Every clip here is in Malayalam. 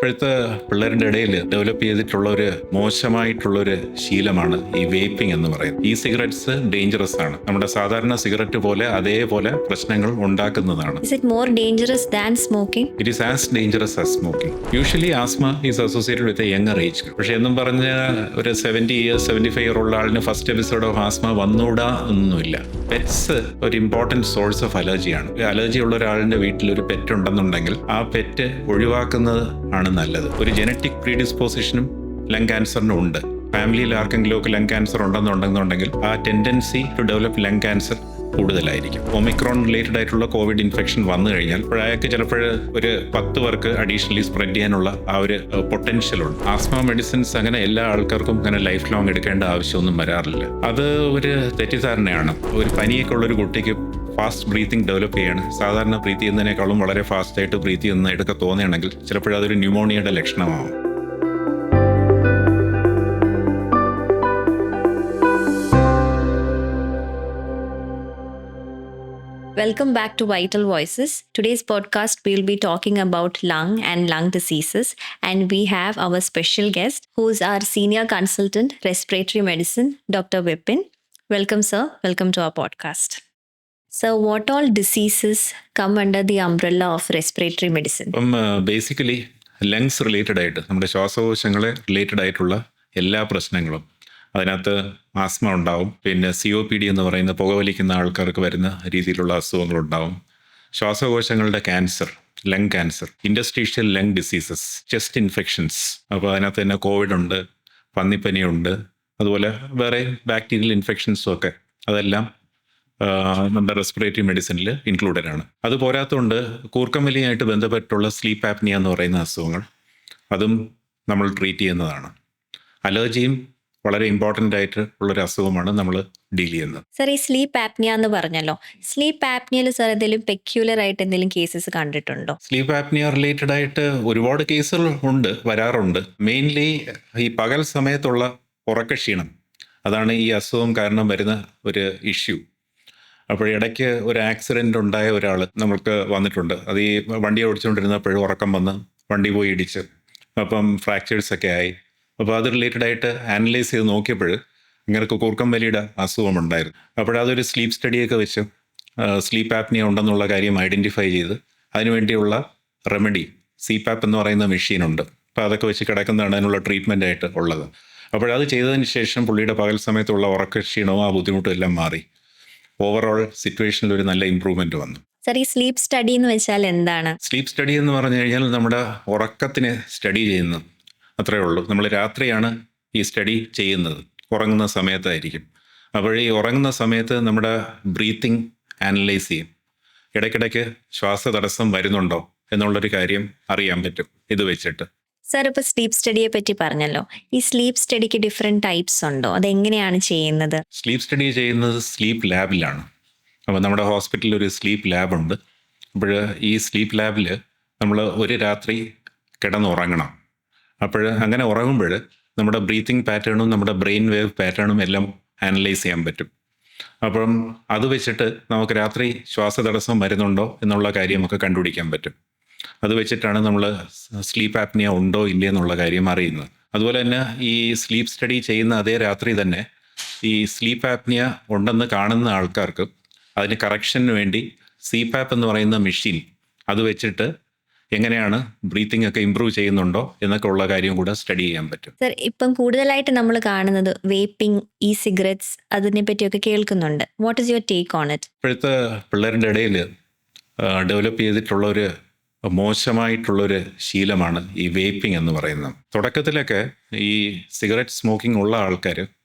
ഇപ്പോഴത്തെ പിള്ളേരുടെ ഇടയിൽ ഡെവലപ്പ് ചെയ്തിട്ടുള്ള ഒരു മോശമായിട്ടുള്ളൊരു ശീലമാണ് ഈ വേപ്പിംഗ് എന്ന് പറയുന്നത്. ഈ സിഗരറ്റ്സ് ഡേഞ്ചറസ് ആണ്. നമ്മുടെ സാധാരണ സിഗരറ്റ് പോലെ അതേപോലെ പ്രശ്നങ്ങൾ ഉണ്ടാക്കുന്നതാണ്. Is it more dangerous than smoking? It is as dangerous as smoking. Usually asthma is associated with a younger age. പക്ഷെ എന്നും പറഞ്ഞ ഒരു 70 years 75 year ഉള്ള ആളിന് ഫസ്റ്റ് എപ്പിസോഡ് ഓഫ് ആസ്മ വന്നൂടാ ഒന്നുമില്ല. പെറ്റ്സ് ഒരു ഇമ്പോർട്ടൻറ്റ് സോഴ്സ് ഓഫ് അലർജിയാണ്. അലർജി ഉള്ള ഒരാളിന്റെ വീട്ടിൽ ഒരു പെറ്റ് ഉണ്ടെന്നുണ്ടെങ്കിൽ ആ പെറ്റ് ഒഴിവാക്കുന്നത് ആണ് നല്ലത്. ഒരു ജനറ്റിക് പ്രീഡിസ്പോസിഷനും ലങ് ക്യാൻസറിനും ഉണ്ട്. ഫാമിലിയിൽ ആർക്കെങ്കിലും ഒക്കെ ലങ് ക്യാൻസർ ഉണ്ടെന്നുണ്ടെങ്കിൽ ആ tendency to develop lung cancer കൂടുതലായിരിക്കും. ഒമിക്രോൺ റിലേറ്റഡ് ആയിട്ടുള്ള കോവിഡ് ഇൻഫെക്ഷൻ വന്നു കഴിഞ്ഞാൽ അയാൾക്ക് ചിലപ്പോൾ ഒരു 10 പേർക്ക് അഡീഷണലി സ്പ്രെഡ് ചെയ്യാനുള്ള ആ ഒരു പൊട്ടൻഷ്യൽ ഉണ്ട്. ആസ്മ മെഡിസിൻസ് അങ്ങനെ എല്ലാ ആൾക്കാർക്കും അങ്ങനെ ലൈഫ് ലോങ് എടുക്കേണ്ട ആവശ്യമൊന്നും വരാറില്ല. അത് ഒരു തെറ്റിദ്ധാരണയാണ്. ഒരു പനിയൊക്കെ ഉള്ളൊരു കുട്ടിക്ക് ഫാസ്റ്റ് ബ്രീത്തിങ് ഡെവലപ്പ് ചെയ്യാണ്. സാധാരണ ബ്രീത്ത് ചെയ്യുന്നതിനേക്കാളും വളരെ ഫാസ്റ്റായിട്ട് ബ്രീത്ത് ചെയ്യുന്നതായിട്ടൊക്കെ തോന്നുകയാണെങ്കിൽ ചിലപ്പോൾ അതൊരു ന്യൂമോണിയയുടെ ലക്ഷണമാവും. Welcome back to Vital Voices. Today's podcast we'll be talking about lung and lung diseases, and we have our special guest who's our senior consultant respiratory medicine, Dr. Vipin. Welcome sir. Welcome to our podcast. So what all diseases come under the umbrella of respiratory medicine? Basically lungs related ആയിട്ട് നമ്മുടെ ശ്വാസകോശങ്ങളെ റിലേറ്റഡ് ആയിട്ടുള്ള എല്ലാ പ്രശ്നങ്ങളും അതിനകത്ത് ആസ്മ ഉണ്ടാവും. പിന്നെ COPD എന്ന് പറയുന്ന പുകവലിക്കുന്ന ആൾക്കാർക്ക് വരുന്ന രീതിയിലുള്ള അസുഖങ്ങളുണ്ടാവും. ശ്വാസകോശങ്ങളുടെ cancer, lung cancer, industrial lung diseases, chest infections. അപ്പോൾ അതിനകത്ത് തന്നെ കോവിഡ് ഉണ്ട്, പന്നിപ്പനിയുണ്ട്, അതുപോലെ വേറെ ബാക്ടീരിയൽ ഇൻഫെക്ഷൻസും ഒക്കെ അതെല്ലാം നമ്മുടെ റെസ്പിറേറ്ററി മെഡിസിനിൽ ഇൻക്ലൂഡഡ് ആണ്. അത് പോരാത്തതുകൊണ്ട് കൂർക്കമ്പലിയായിട്ട് ബന്ധപ്പെട്ടുള്ള സ്ലീപ്പ് ആപ്നിയ എന്ന് പറയുന്ന അസുഖങ്ങൾ അതും നമ്മൾ ട്രീറ്റ് ചെയ്യുന്നതാണ്. അലർജിയും വളരെ ഇമ്പോർട്ടൻ്റ് ആയിട്ട് ഉള്ളൊരു അസുഖമാണ് നമ്മൾ ഡീൽ ചെയ്യുന്നത്. സർ, ഈ സ്ലീപ്പ് ആപ്നിയ എന്ന് പറഞ്ഞല്ലോ, സ്ലീപ്പ് ആപ്നിയയിൽ സർ എന്തെങ്കിലും പെക്യുലർ ആയിട്ട് എന്തെങ്കിലും കേസസ് കണ്ടിട്ടുണ്ടോ? സ്ലീപ്പ് ആപ്നിയ റിലേറ്റഡ് ആയിട്ട് ഒരുപാട് കേസുകൾ വരാറുണ്ട്. മെയിൻലി ഈ പകൽ സമയത്തുള്ള ഉറക്കക്ഷീണം, അതാണ് ഈ അസുഖം കാരണം വരുന്ന ഒരു ഇഷ്യൂ. അപ്പോൾ ഇടയ്ക്ക് ഒരു ആക്സിഡൻ്റ് ഉണ്ടായ ഒരാൾ നമ്മൾക്ക് വന്നിട്ടുണ്ട്. അത് ഈ വണ്ടി ഓടിച്ചുകൊണ്ടിരുന്നപ്പോഴും ഉറക്കം വന്ന് വണ്ടി പോയി ഇടിച്ച് അപ്പം ഫ്രാക്ചേഴ്സൊക്കെ ആയി. അപ്പോൾ അത് റിലേറ്റഡ് ആയിട്ട് അനലൈസ് ചെയ്ത് നോക്കിയപ്പോൾ ഇങ്ങനെ കൂർക്കമ്പലിയുടെ അസുഖമുണ്ടായിരുന്നു. അപ്പോഴതൊരു സ്ലീപ്പ് സ്റ്റഡിയൊക്കെ വെച്ച് സ്ലീപ്പ് ആപ്നിയ ഉണ്ടെന്നുള്ള കാര്യം ഐഡൻറ്റിഫൈ ചെയ്ത് അതിനുവേണ്ടിയുള്ള റെമഡി CPAP എന്ന് പറയുന്ന മെഷീനുണ്ട്. അപ്പോൾ അതൊക്കെ വെച്ച് കിടക്കുന്നതാണ് അതിനുള്ള ട്രീറ്റ്മെൻ്റ് ആയിട്ട് ഉള്ളത്. അപ്പോഴത് ചെയ്തതിന് ശേഷം പുള്ളിയുടെ പകൽ സമയത്തുള്ള ഉറക്കക്ഷീണവും ആ ബുദ്ധിമുട്ടും എല്ലാം മാറി. ഓവറോൾ സിറ്റുവേഷനിൽ ഒരു നല്ല ഇമ്പ്രൂവ്മെൻറ്റ് വന്നു. സർ, ഈ സ്ലീപ്പ് സ്റ്റഡി എന്ന് വെച്ചാൽ എന്താണ്? സ്ലീപ്പ് സ്റ്റഡി എന്ന് പറഞ്ഞു കഴിഞ്ഞാൽ നമ്മുടെ ഉറക്കത്തിനെ സ്റ്റഡി ചെയ്യുന്നു, അത്രയേ ഉള്ളൂ. നമ്മൾ രാത്രിയാണ് ഈ സ്റ്റഡി ചെയ്യുന്നത്, ഉറങ്ങുന്ന സമയത്തായിരിക്കും. അപ്പോൾ ഈ ഉറങ്ങുന്ന സമയത്ത് നമ്മുടെ ബ്രീത്തിങ് അനലൈസ് ചെയ്യും. ഇടയ്ക്കിടയ്ക്ക് ശ്വാസതടസ്സം വരുന്നുണ്ടോ എന്നുള്ളൊരു കാര്യം അറിയാൻ പറ്റും ഇത് വെച്ചിട്ട്. സർ, ഇപ്പോൾ സ്ലീപ്പ് സ്റ്റഡിയെ പറ്റി പറഞ്ഞല്ലോ, ഈ സ്ലീപ്പ് സ്റ്റഡിക്ക് ഡിഫറെൻറ്റ് ടൈപ്സ് ഉണ്ടോ? അതെങ്ങനെയാണ് ചെയ്യുന്നത്? സ്ലീപ്പ് സ്റ്റഡി ചെയ്യുന്നത് സ്ലീപ്പ് ലാബിലാണ്. അപ്പോൾ നമ്മുടെ ഹോസ്പിറ്റലിൽ ഒരു സ്ലീപ്പ് ലാബുണ്ട്. അപ്പോൾ ഈ സ്ലീപ്പ് ലാബിൽ നമ്മൾ ഒരു രാത്രി കിടന്നുറങ്ങണം. അപ്പോൾ അങ്ങനെ ഉറങ്ങുമ്പോൾ നമ്മുടെ ബ്രീത്തിങ് പാറ്റേണും നമ്മുടെ ബ്രെയിൻ വേവ് പാറ്റേണും എല്ലാം അനലൈസ് ചെയ്യാൻ പറ്റും. അപ്പം അത് വെച്ചിട്ട് നമുക്ക് രാത്രി ശ്വാസതടസ്സം വരുന്നുണ്ടോ എന്നുള്ള കാര്യം നമുക്ക് കണ്ടുപിടിക്കാൻ പറ്റും. അത് വെച്ചിട്ടാണ് നമ്മൾ സ്ലീപ്പ് ആപ്നിയ ഉണ്ടോ ഇല്ലേ എന്നുള്ള കാര്യം അറിയുന്നത്. അതുപോലെ തന്നെ ഈ സ്ലീപ്പ് സ്റ്റഡി ചെയ്യുന്ന അതേ രാത്രി തന്നെ ഈ സ്ലീപ്പ് ആപ്നിയ ഉണ്ടെന്ന് കാണുന്ന ആൾക്കാർക്ക് അതിന് കറക്ഷന് വേണ്ടി CPAP എന്ന് പറയുന്ന മെഷീൻ അത് വെച്ചിട്ട് എങ്ങനെയാണ് ബ്രീത്തിങ് ഒക്കെ ഇമ്പ്രൂവ് ചെയ്യുന്നുണ്ടോ എന്നൊക്കെ ഉള്ള കാര്യം കൂടെ സ്റ്റഡി ചെയ്യാൻ പറ്റും. സർ, ഇപ്പം കൂടുതലായിട്ട് നമ്മൾ കാണുന്നത് വേപ്പിംഗ്, ഇ സിഗരറ്റ്സ്, അതിനെ പറ്റിയൊക്കെ കേൾക്കുന്നുണ്ട്. What is your take on it? ഇപ്പോഴത്തെ പിള്ളേരുടെ ഇടയിൽ ഡെവലപ്പ് ചെയ്തിട്ടുള്ള ഒരു മോശമായിട്ടുള്ളൊരു ശീലമാണ് ഈ വേപ്പിംഗ് എന്ന് പറയുന്നത്. തുടക്കത്തിലൊക്കെ ഈ സിഗരറ്റ് സ്മോക്കിംഗ് ഉള്ള ആൾക്കാർ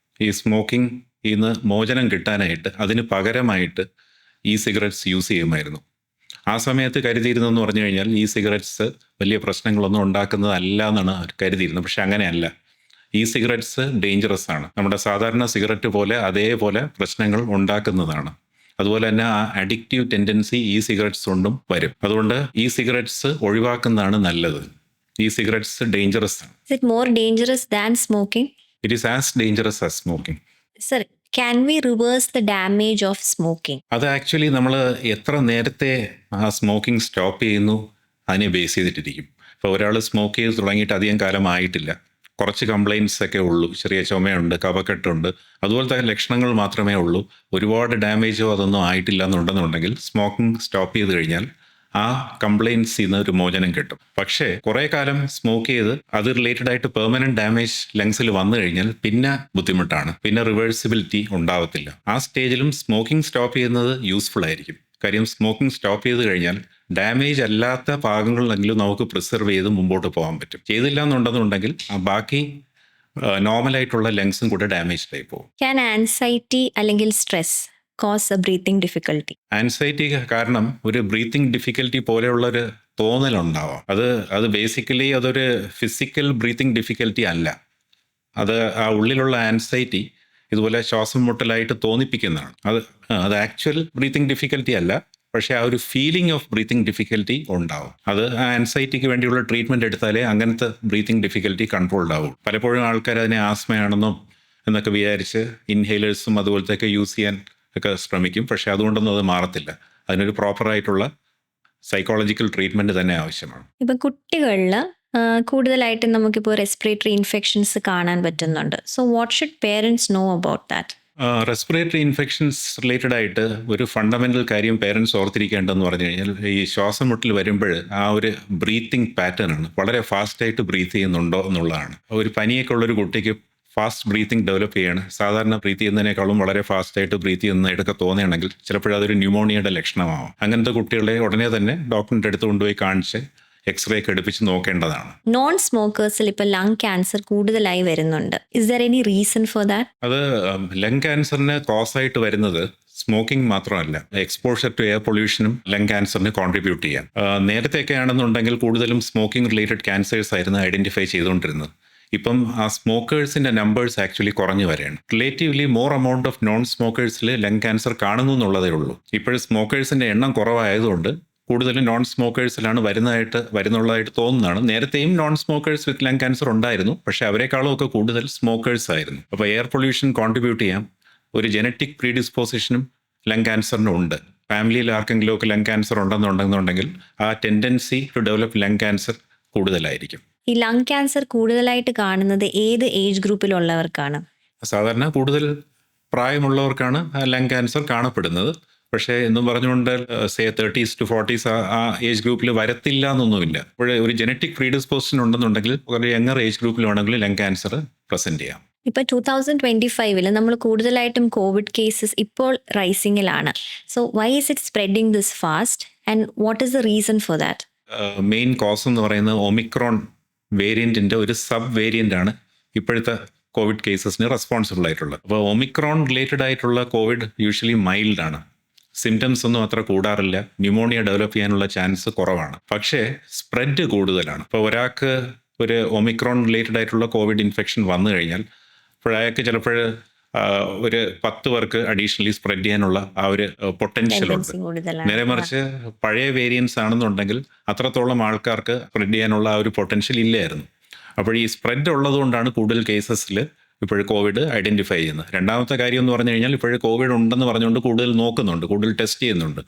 ഈ സ്മോക്കിംഗ് ഇന്ന് മോചനം കിട്ടാനായിട്ട് അതിന് പകരമായിട്ട് ഈ സിഗരറ്റ്സ് യൂസ് ചെയ്യുമായിരുന്നു. ആ സമയത്ത് കരുതിയിരുന്നെന്ന് പറഞ്ഞു കഴിഞ്ഞാൽ ഈ സിഗരറ്റ്സ് വലിയ പ്രശ്നങ്ങളൊന്നും ഉണ്ടാക്കുന്നതല്ല എന്നാണ് അവർ കരുതിയിരുന്നത്. പക്ഷെ അങ്ങനെയല്ല. ഈ സിഗരറ്റ്സ് ഡേഞ്ചറസ് ആണ്. നമ്മുടെ സാധാരണ സിഗരറ്റ് പോലെ അതേപോലെ പ്രശ്നങ്ങൾ ഉണ്ടാക്കുന്നതാണ്. അതുപോലെ തന്നെ ആ അഡിക്റ്റീവ് ടെൻഡൻസി ഈ സിഗരറ്റ്സ് കൊണ്ടും വരും. അതുകൊണ്ട് ഈ സിഗരറ്റ്സ് ഒഴിവാക്കുന്നതാണ് നല്ലത്. ഈ സിഗരറ്റ്സ് ഡേഞ്ചറസ് ആണ്. Is it more dangerous than smoking? It is as dangerous as smoking. Sir, can we reverse the damage of smoking? അത് ആക്ച്വലി നമ്മൾ എത്ര നേരത്തെ ആ സ്മോക്കിംഗ് സ്റ്റോപ്പ് ചെയ്യുന്നു അതിനെ ബേസ് ചെയ്തിട്ടിരിക്കും. ഇപ്പോൾ ഒരാൾ സ്മോക്ക് ചെയ്ത് തുടങ്ങിയിട്ട് അധികം കാലം ആയിട്ടില്ല, കുറച്ച് കംപ്ലയിൻസ് ഒക്കെ ഉള്ളൂ, ചെറിയ ചുമയുണ്ട്, കഫക്കെട്ടുണ്ട്, അതുപോലത്തെ ലക്ഷണങ്ങൾ മാത്രമേ ഉള്ളൂ, ഒരുപാട് ഡാമേജോ അതൊന്നും ആയിട്ടില്ല എന്നുണ്ടെന്നുണ്ടെങ്കിൽ സ്മോക്കിംഗ് സ്റ്റോപ്പ് ചെയ്ത് കഴിഞ്ഞാൽ ആ കംപ്ലയിൻസിൽ നിന്ന് ഒരു മോചനം കിട്ടും. പക്ഷേ കുറേ കാലം സ്മോക്ക് ചെയ്ത് അത് റിലേറ്റഡ് ആയിട്ട് പെർമനന്റ് ഡാമേജ് ലങ്സിൽ വന്നു കഴിഞ്ഞാൽ പിന്നെ ബുദ്ധിമുട്ടാണ്, പിന്നെ റിവേഴ്സിബിലിറ്റി ഉണ്ടാവത്തില്ല. ആ സ്റ്റേജിലും സ്മോക്കിംഗ് സ്റ്റോപ്പ് ചെയ്യുന്നത് യൂസ്ഫുൾ ആയിരിക്കും. കാര്യം സ്മോക്കിംഗ് സ്റ്റോപ്പ് ചെയ്ത് കഴിഞ്ഞാൽ ഡാമേജ് അല്ലാത്ത ഭാഗങ്ങളിലെങ്കിലും നമുക്ക് പ്രിസർവ് ചെയ്ത് മുമ്പോട്ട് പോകാൻ പറ്റും. ചെയ്തില്ല എന്നുണ്ടെന്നുണ്ടെങ്കിൽ ആ ബാക്കി നോർമലായിട്ടുള്ള ലങ്സും കൂടെ ഡാമേജ്ഡ് ആയി പോകും. ക്യാൻ ആൻസൈറ്റി അല്ലെങ്കിൽ stress cause a breathing difficulty? Anxiety കാരണം ഒരു ബ്രീത്തിങ് ഡിഫിക്കൽറ്റി പോലെയുള്ളൊരു തോന്നലുണ്ടാവാം. അത് ബേസിക്കലി അതൊരു ഫിസിക്കൽ ബ്രീത്തിങ് ഡിഫിക്കൽറ്റി അല്ല. അത് ആ ഉള്ളിലുള്ള ആൻസൈറ്റി ഇതുപോലെ ശ്വാസം മുട്ടലായിട്ട് തോന്നിപ്പിക്കുന്നതാണ്. അത് ആക്ച്വൽ ബ്രീത്തിങ് ഡിഫിക്കൽറ്റി അല്ല, പക്ഷേ ആ ഒരു ഫീലിംഗ് ഓഫ് ബ്രീത്തിങ് ഡിഫിക്കൽറ്റി ഉണ്ടാവും. അത് ആ ആൻസൈറ്റിക്ക് വേണ്ടിയുള്ള ട്രീറ്റ്മെൻറ്റ് എടുത്താലേ അങ്ങനത്തെ ബ്രീത്തിങ് ഡിഫിക്കൽറ്റി കൺട്രോൾഡ് ആവും. പലപ്പോഴും ആൾക്കാർ അതിനെ ആസ്മയാണെന്നോ എന്നൊക്കെ വിചാരിച്ച് ഇൻഹേലേഴ്സും അതുപോലത്തെയൊക്കെ യൂസ് ചെയ്യാൻ ഒക്കെ ശ്രമിക്കും. പക്ഷേ അതുകൊണ്ടൊന്നും അത് മാറത്തില്ല. അതിനൊരു പ്രോപ്പറായിട്ടുള്ള സൈക്കോളജിക്കൽ ട്രീറ്റ്മെൻറ്റ് തന്നെ ആവശ്യമാണ്. ഇപ്പം കുട്ടികളിൽ കൂടുതലായിട്ട് നമുക്കിപ്പോൾ റെസ്പിറേറ്ററി ഇൻഫെക്ഷൻസ് കാണാൻ പറ്റുന്നുണ്ട്. So what should parents know about that? Respiratory infections related ആയിട്ട് ഒരു ഫണ്ടമെൻ്റൽ കാര്യം പേരൻസ് ഓർത്തിരിക്കേണ്ടതെന്ന് പറഞ്ഞു കഴിഞ്ഞാൽ, ഈ ശ്വാസം മുട്ടൽ വരുമ്പോൾ ആ ഒരു ബ്രീത്തിങ് പാറ്റേൺ ആണ്, വളരെ ഫാസ്റ്റായിട്ട് ബ്രീത്ത് ചെയ്യുന്നുണ്ടോ എന്നുള്ളതാണ്. ഒരു പനിയൊക്കെ ഉള്ളൊരു കുട്ടിക്ക് ഫാസ്റ്റ് ബ്രീത്തിങ് ഡെവലപ്പ് ചെയ്യാണ്, സാധാരണ ബ്രീത്ത് ചെയ്യുന്നതിനേക്കാളും വളരെ ഫാസ്റ്റായിട്ട് ബ്രീത്ത് ചെയ്യുന്നതായിട്ടൊക്കെ തോന്നുകയാണെങ്കിൽ ചിലപ്പോഴതൊരു ന്യൂമോണിയയുടെ ലക്ഷണമാവും. അങ്ങനത്തെ കുട്ടികളെ ഉടനെ തന്നെ ഡോക്ടറിൻ്റെ അടുത്ത് കൊണ്ടുപോയി കാണിച്ച് എക്സ്റേ ഒക്കെ എടുപ്പിച്ച് നോക്കേണ്ടതാണ്. നോൺ സ്മോക്കേഴ്സിൽ ഇപ്പോൾ ലങ് ക്യാൻസർ കൂടുതലായി വരുന്നുണ്ട്. Is there any reason for that? അത് ലങ് ക്യാൻസറിന് കോസ് ആയിട്ട് വരുന്നത് സ്മോക്കിംഗ് മാത്രമല്ല, എക്സ്പോഷർ ടു എയർ പൊല്യൂഷനും ലങ് ക്യാൻസറിന് കോൺട്രിബ്യൂട്ട് ചെയ്യാം. നേരത്തെയൊക്കെ ആണെന്നുണ്ടെങ്കിൽ കൂടുതലും സ്മോക്കിംഗ് റിലേറ്റഡ് ക്യാൻസേഴ്സ് ആയിരുന്നു ഐഡന്റിഫൈ ചെയ്തുകൊണ്ടിരുന്നത്. ഇപ്പം ആ സ്മോക്കേഴ്സിന്റെ നമ്പേഴ്സ് ആക്ച്വലി കുറഞ്ഞു വരികയാണ്. Relatively more amount of non സ്മോക്കേഴ്സിൽ ലങ് ക്യാൻസർ കാണുന്നു എന്നുള്ളതേ ഉള്ളൂ. ഇപ്പോഴും സ്മോക്കേഴ്സിന്റെ എണ്ണം കുറവായതുകൊണ്ട് കൂടുതലും നോൺ സ്മോക്കേഴ്സിലാണ് വരുന്നുള്ളതായിട്ട് തോന്നുന്നതാണ്. നേരത്തെയും നോൺ സ്മോക്കേഴ്സ് വിത്ത് ലങ് ക്യാൻസർ ഉണ്ടായിരുന്നു, പക്ഷേ അവരെക്കാളും ഒക്കെ കൂടുതൽ സ്മോക്കേഴ്സ് ആയിരുന്നു. അപ്പോൾ എയർ പൊല്യൂഷൻ കോൺട്രിബ്യൂട്ട് ചെയ്യാം. ഒരു ജനറ്റിക് പ്രീഡിസ്പോസിഷനും ലങ് ക്യാൻസറിനും ഉണ്ട്. ഫാമിലിയിൽ ആർക്കെങ്കിലും ഒക്കെ ലങ് ക്യാൻസർ ഉണ്ടെന്നുണ്ടെങ്കിൽ ആ tendency to develop lung cancer കൂടുതലായിരിക്കും. ഈ ലങ് ക്യാൻസർ കൂടുതലായിട്ട് കാണുന്നത് ഏത് ഏജ് ഗ്രൂപ്പിലുള്ളവർക്കാണ്? സാധാരണ കൂടുതൽ പ്രായമുള്ളവർക്കാണ് ലങ് ക്യാൻസർ കാണപ്പെടുന്നത്. പക്ഷേ എന്നും പറഞ്ഞുകൊണ്ട് 30s to 40s ആ ഏജ് ഗ്രൂപ്പിൽ വരത്തില്ല എന്നൊന്നുമില്ല. അപ്പോൾ ഒരു ജനറ്റിക് പ്രീഡിസ്പോസിഷൻ ഉണ്ടെന്നുണ്ടെങ്കിൽ ഒരു യങ്ങർ ഏജ് ഗ്രൂപ്പിൽ വേണമെങ്കിൽ ലങ് ക്യാൻസർ പ്രസന്റ് ചെയ്യാം. ഇപ്പോൾ 2025 നമ്മൾ കൂടുതലായിട്ടും കോവിഡ് കേസസ് ഇപ്പോൾ റൈസിങ്ങിലാണ്. So why is it spreading this fast and what is the reason for that? Main cause എന്ന് പറയുന്നത് ഒമിക്രോൺ വേരിയന്റിന്റെ ഒരു സബ് വേരിയന്റ് ആണ് ഇപ്പോഴത്തെ കോവിഡ് കേസസിന് റെസ്പോൺസിബിൾ ആയിട്ടുള്ളത്. അപ്പോൾ ഒമിക്രോൺ റിലേറ്റഡ് ആയിട്ടുള്ള കോവിഡ് യൂഷ്വലി മൈൽഡ് ആണ്, സിംറ്റംസ് ഒന്നും അത്ര കൂടാറില്ല, ന്യൂമോണിയ ഡെവലപ്പ് ചെയ്യാനുള്ള ചാൻസ് കുറവാണ്. പക്ഷേ സ്പ്രെഡ് കൂടുതലാണ്. ഇപ്പോൾ ഒരാൾക്ക് ഒരു ഒമിക്രോൺ റിലേറ്റഡ് ആയിട്ടുള്ള കോവിഡ് ഇൻഫെക്ഷൻ വന്നു കഴിഞ്ഞാൽ അയാൾക്ക് ചിലപ്പോൾ ഒരു 10 പേർക്ക് അഡീഷണലി സ്പ്രെഡ് ചെയ്യാനുള്ള ആ ഒരു പൊട്ടൻഷ്യൽ ഉണ്ട്. നേരെ മറിച്ച് പഴയ വേരിയൻസ് ആണെന്നുണ്ടെങ്കിൽ അത്രത്തോളം ആൾക്കാർക്ക് സ്പ്രെഡ് ചെയ്യാനുള്ള ആ ഒരു പൊട്ടൻഷ്യൽ ഇല്ലായിരുന്നു. അപ്പോൾ ഈ സ്പ്രെഡ് ഉള്ളതുകൊണ്ടാണ് കൂടുതൽ കേസസിൽ ഇപ്പോഴും കോവിഡ് ഐഡന്റിഫൈ ചെയ്യുന്നത്. രണ്ടാമത്തെ കാര്യം എന്ന് പറഞ്ഞു കഴിഞ്ഞാൽ ഇപ്പോഴും കോവിഡ് ഉണ്ടെന്ന് പറഞ്ഞുകൊണ്ട് കൂടുതൽ നോക്കുന്നുണ്ട്, കൂടുതൽ ടെസ്റ്റ് ചെയ്യുന്നുണ്ട്.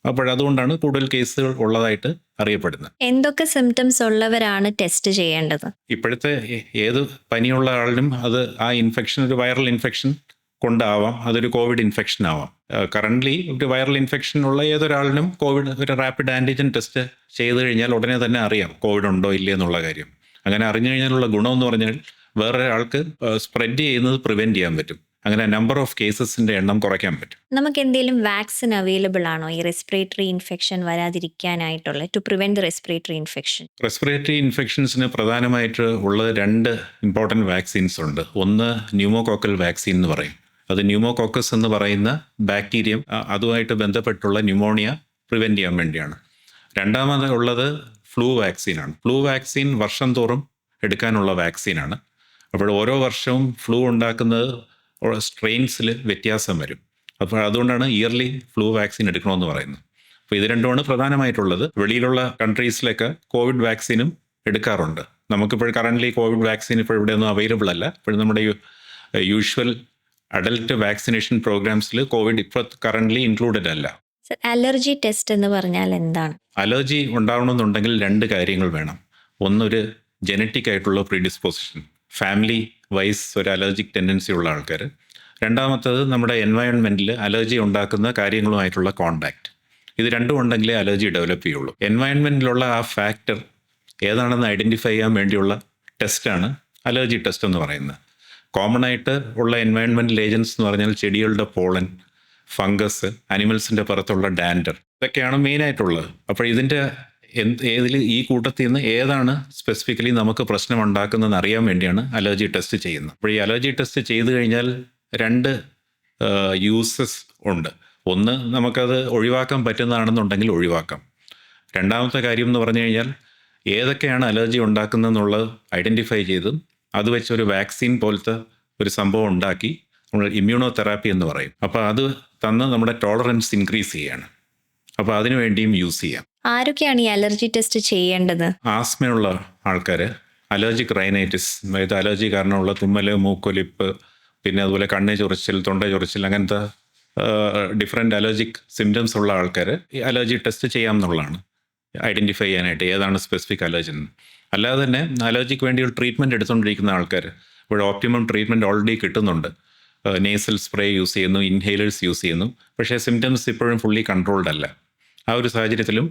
അപ്പോഴതുകൊണ്ടാണ് കൂടുതൽ കേസുകൾ ഉള്ളതായിട്ട് അറിയപ്പെടുന്നത്. എന്തൊക്കെ സിംറ്റംസ് ഉള്ളവരാണ് ടെസ്റ്റ് ചെയ്യേണ്ടത്? ഇപ്പോഴത്തെ ഏത് പനിയുള്ള ആളിനും അത് ആ ഇൻഫെക്ഷൻ ഒരു വൈറൽ ഇൻഫെക്ഷൻ കൊണ്ടാവാം, അതൊരു കോവിഡ് ഇൻഫെക്ഷൻ ആവാം. കറൻ്റ്ലി ഒരു വൈറൽ ഇൻഫെക്ഷൻ ഉള്ള ഏതൊരാളിനും കോവിഡ് ഒരു റാപ്പിഡ് ആൻറ്റിജൻ ടെസ്റ്റ് ചെയ്ത് കഴിഞ്ഞാൽ ഉടനെ തന്നെ അറിയാം കോവിഡ് ഉണ്ടോ ഇല്ലേ എന്നുള്ള കാര്യം. അങ്ങനെ അറിഞ്ഞു കഴിഞ്ഞാലുള്ള ഗുണമെന്ന് പറഞ്ഞാൽ വേറൊരാൾക്ക് സ്പ്രെഡ് ചെയ്യുന്നത് പ്രിവെൻറ്റ് ചെയ്യാൻ പറ്റും. അങ്ങനെ നമ്പർ ഓഫ് കേസസിന്റെ എണ്ണം കുറയ്ക്കാൻ പറ്റും. നമുക്ക് എന്തെങ്കിലും വാക്സിൻ അവൈലബിൾ ആണോ ഈ റെസ്പിറേറ്ററി ഇൻഫെക്ഷൻ വരാതിരിക്കാനായിട്ടുള്ള, to prevent the respiratory infection? Respiratory ഇൻഫെക്ഷൻസിന് പ്രധാനമായിട്ട് ഉള്ളത് 2 ഇമ്പോർട്ടൻറ്റ് വാക്സിൻസ് ഉണ്ട്. ഒന്ന് ന്യൂമോകോക്കൽ വാക്സിൻ എന്ന് പറയും. അത് ന്യൂമോകോക്കസ് എന്ന് പറയുന്ന ബാക്ടീരിയം അതുമായിട്ട് ബന്ധപ്പെട്ടുള്ള ന്യൂമോണിയ പ്രിവെൻറ്റ് ചെയ്യാൻ വേണ്ടിയാണ്. രണ്ടാമത് ഉള്ളത് ഫ്ലൂ വാക്സിനാണ്. ഫ്ലൂ വാക്സിൻ വർഷം തോറും എടുക്കാനുള്ള വാക്സിനാണ്. അപ്പോൾ ഓരോ വർഷവും ഫ്ലൂ ഉണ്ടാക്കുന്നത് സ്ട്രെയിൻസിൽ വ്യത്യാസം വരും. അപ്പോൾ അതുകൊണ്ടാണ് ഇയർലി ഫ്ലൂ വാക്സിൻ എടുക്കണമെന്ന് പറയുന്നത്. അപ്പോൾ ഇത് രണ്ടുമാണ് പ്രധാനമായിട്ടുള്ളത്. വെളിയിലുള്ള കൺട്രീസിലൊക്കെ കോവിഡ് വാക്സിനും എടുക്കാറുണ്ട്. നമുക്കിപ്പോൾ കറൻ്റ്ലി കോവിഡ് വാക്സിൻ ഇപ്പോൾ ഇവിടെയൊന്നും അവൈലബിൾ അല്ല. ഇപ്പോൾ നമ്മുടെ യൂഷ്വൽ അഡൽട്ട് വാക്സിനേഷൻ പ്രോഗ്രാംസിൽ കോവിഡ് ഇപ്പോൾ കറൻ്റ്ലി ഇൻക്ലൂഡഡ് അല്ല. അലർജി ടെസ്റ്റ് എന്ന് പറഞ്ഞാൽ എന്താണ്? അലർജി ഉണ്ടാവണമെന്നുണ്ടെങ്കിൽ 2 കാര്യങ്ങൾ വേണം. ഒന്നൊരു ജനറ്റിക് ആയിട്ടുള്ള പ്രീഡിസ്പോസിഷൻ, ഫാമിലി വൈസ് ഒരു അലർജിക് ടെൻഡൻസി ഉള്ള ആൾക്കാർ. രണ്ടാമത്തത് നമ്മുടെ എൻവയൺമെൻറ്റിൽ അലർജി ഉണ്ടാക്കുന്ന കാര്യങ്ങളുമായിട്ടുള്ള കോണ്ടാക്ട്. ഇത് രണ്ടും ഉണ്ടെങ്കിലേ അലർജി ഡെവലപ്പ് ചെയ്യുള്ളൂ. എൻവയൺമെൻറ്റിലുള്ള ആ ഫാക്ടർ ഏതാണെന്ന് ഐഡൻറ്റിഫൈ ചെയ്യാൻ വേണ്ടിയുള്ള ടെസ്റ്റാണ് അലർജി ടെസ്റ്റ് എന്ന് പറയുന്നത്. കോമൺ ആയിട്ട് ഉള്ള എൻവയൺമെൻറ്റൽ ഏജൻസ് എന്ന് പറഞ്ഞാൽ ചെടികളുടെ പോളൻ, ഫംഗസ്, അനിമൽസിൻ്റെ പുറത്തുള്ള ഡാൻഡർ, ഇതൊക്കെയാണ് മെയിനായിട്ടുള്ളത്. അപ്പോൾ ഇതിൻ്റെ ഏതിൽ ഈ കൂട്ടത്തിൽ നിന്ന് ഏതാണ് സ്പെസിഫിക്കലി നമുക്ക് പ്രശ്നം ഉണ്ടാക്കുന്നതെന്ന് അറിയാൻ വേണ്ടിയാണ് അലർജി ടെസ്റ്റ് ചെയ്യുന്നത്. അപ്പോൾ ഈ അലർജി ടെസ്റ്റ് ചെയ്ത് കഴിഞ്ഞാൽ രണ്ട് യൂസസ് ഉണ്ട്. ഒന്ന്, നമുക്കത് ഒഴിവാക്കാൻ പറ്റുന്നതാണെന്നുണ്ടെങ്കിൽ ഒഴിവാക്കാം. രണ്ടാമത്തെ കാര്യം എന്ന് പറഞ്ഞു കഴിഞ്ഞാൽ ഏതൊക്കെയാണ് അലർജി ഉണ്ടാക്കുന്നതെന്നുള്ളത് ഐഡൻറ്റിഫൈ ചെയ്തും അത് വെച്ച് ഒരു വാക്സിൻ പോലത്തെ ഒരു സംഭവം ഉണ്ടാക്കി നമ്മൾ ഇമ്മ്യൂണോ തെറാപ്പി എന്ന് പറയും. അപ്പോൾ അത് തന്ന് നമ്മുടെ ടോളറൻസ് ഇൻക്രീസ് ചെയ്യാണ്. അപ്പോൾ അതിനു വേണ്ടിയും യൂസ് ചെയ്യാം. ആരൊക്കെയാണ് ഈ അലർജി ടെസ്റ്റ് ചെയ്യേണ്ടത്? ആസ്മയുള്ള ആൾക്കാർ, അലർജിക് റൈനൈറ്റിസ്, അതായത് അലർജി കാരണമുള്ള തുമ്മൽ, മൂക്കൊലിപ്പ്, പിന്നെ അതുപോലെ കണ്ണ് ചൊറിച്ചിൽ, തൊണ്ട ചൊറിച്ചിൽ, അങ്ങനത്തെ ഡിഫറെൻ്റ് അലർജിക് സിംറ്റംസ് ഉള്ള ആൾക്കാർ ഈ അലർജി ടെസ്റ്റ് ചെയ്യാമെന്നുള്ളതാണ്, ഐഡൻറ്റിഫൈ ചെയ്യാനായിട്ട് ഏതാണ് സ്പെസിഫിക് അലർജി എന്ന്. അല്ലാതെ തന്നെ അലർജിക്ക് വേണ്ടി ഒരു ട്രീറ്റ്മെൻറ്റ് എടുത്തുകൊണ്ടിരിക്കുന്ന ആൾക്കാർ, ഇപ്പോൾ ഓപ്റ്റിമം ട്രീറ്റ്മെൻറ്റ് ഓൾറെഡി കിട്ടുന്നുണ്ട്. നേസൽ സ്പ്രേ യൂസ് ചെയ്യുന്നു, ഇൻഹേലേഴ്സ് യൂസ് ചെയ്യുന്നു. പക്ഷേ സിംറ്റംസ് ഇപ്പോഴും ഫുള്ളി കൺട്രോൾഡ് അല്ല. ആ ഒരു സാഹചര്യത്തിലും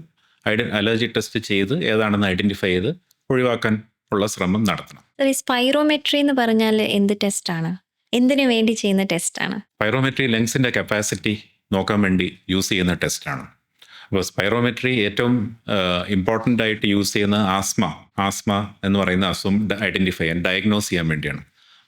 അലർജി ടെസ്റ്റ് ചെയ്ത് ഏതാണെന്ന് ഐഡൻറ്റിഫൈ ചെയ്ത് ഒഴിവാക്കാൻ ഉള്ള ശ്രമം നടത്തണം. ഈ സ്പൈറോമെട്രി എന്ന് പറഞ്ഞാൽ എന്ത് ടെസ്റ്റാണ്? എന്തിനു വേണ്ടി ചെയ്യുന്ന ടെസ്റ്റാണ്? സ്പൈറോമെട്രി ലങ്സിൻ്റെ കപ്പാസിറ്റി നോക്കാൻ വേണ്ടി യൂസ് ചെയ്യുന്ന ടെസ്റ്റാണ്. അപ്പോൾ സ്പൈറോമെട്രി ഏറ്റവും ഇമ്പോർട്ടൻ്റ് ആയിട്ട് യൂസ് ചെയ്യുന്ന ആസ്മ എന്ന് പറയുന്ന അസുഖം ഐഡൻറ്റിഫൈ ചെയ്യാൻ, ഡയഗ്നോസ് ചെയ്യാൻ വേണ്ടിയാണ്.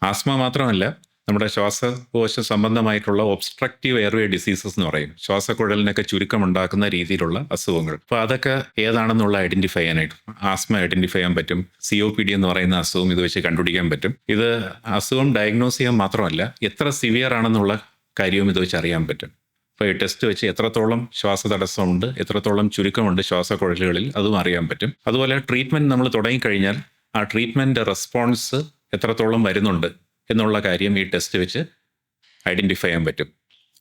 ആസ്മ മാത്രമല്ല, നമ്മുടെ ശ്വാസകോശ സംബന്ധമായിട്ടുള്ള ഒബ്സ്ട്രക്റ്റീവ് എയർവേ ഡിസീസസ് എന്ന് പറയും, ശ്വാസക്കുഴലിനൊക്കെ ചുരുക്കമുണ്ടാക്കുന്ന രീതിയിലുള്ള അസുഖങ്ങൾ. അപ്പോൾ അതൊക്കെ ഏതാണെന്നുള്ള ഐഡൻറ്റിഫൈ ചെയ്യാനായിട്ട് ആസ്മ ഐഡൻറ്റിഫൈ ചെയ്യാൻ പറ്റും. COPD എന്ന് പറയുന്ന അസുഖം ഇത് വെച്ച് കണ്ടുപിടിക്കാൻ പറ്റും. ഇത് അസുഖം ഡയഗ്നോസ് ചെയ്യാൻ മാത്രമല്ല, എത്ര സിവിയർ ആണെന്നുള്ള കാര്യവും ഇത് വെച്ച് അറിയാൻ പറ്റും. അപ്പോൾ ഈ ടെസ്റ്റ് വെച്ച് എത്രത്തോളം ശ്വാസതടസ്സമുണ്ട്, എത്രത്തോളം ചുരുക്കമുണ്ട് ശ്വാസക്കുഴലുകളിൽ, അതും അറിയാൻ പറ്റും. അതുപോലെ ട്രീറ്റ്മെൻറ്റ് നമ്മൾ തുടങ്ങിക്കഴിഞ്ഞാൽ ആ ട്രീറ്റ്മെൻറ്റ് റെസ്പോൺസ് എത്രത്തോളം വരുന്നുണ്ട് എന്നുള്ള കാര്യം ഈ ടെസ്റ്റ് വെച്ച് ഐഡൻറ്റിഫൈ ചെയ്യാൻ പറ്റും.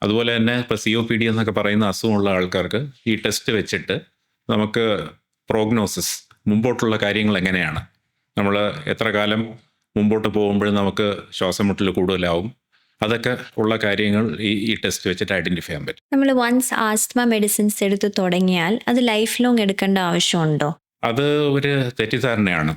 അതുപോലെ തന്നെ ഇപ്പോൾ COPD എന്നൊക്കെ പറയുന്ന അസുഖമുള്ള ആൾക്കാർക്ക് ഈ ടെസ്റ്റ് വെച്ചിട്ട് നമുക്ക് പ്രോഗ്നോസിസ്, മുമ്പോട്ടുള്ള കാര്യങ്ങൾ എങ്ങനെയാണ്, നമ്മൾ എത്ര കാലം മുമ്പോട്ട് പോകുമ്പോഴും നമുക്ക് ശ്വാസം മുട്ടൽ കൂടുതലാവും, അതൊക്കെ ഉള്ള കാര്യങ്ങൾ ഈ ടെസ്റ്റ് വെച്ചിട്ട് ഐഡൻറ്റിഫൈ ചെയ്യാൻ പറ്റും. നമ്മൾ വൺസ് ആസ്മ മെഡിസിൻസ് എടുത്ത് തുടങ്ങിയാൽ അത് ലൈഫ് ലോങ് എടുക്കേണ്ട ആവശ്യമുണ്ടോ? അത് ഒരു തെറ്റിദ്ധാരണയാണ്.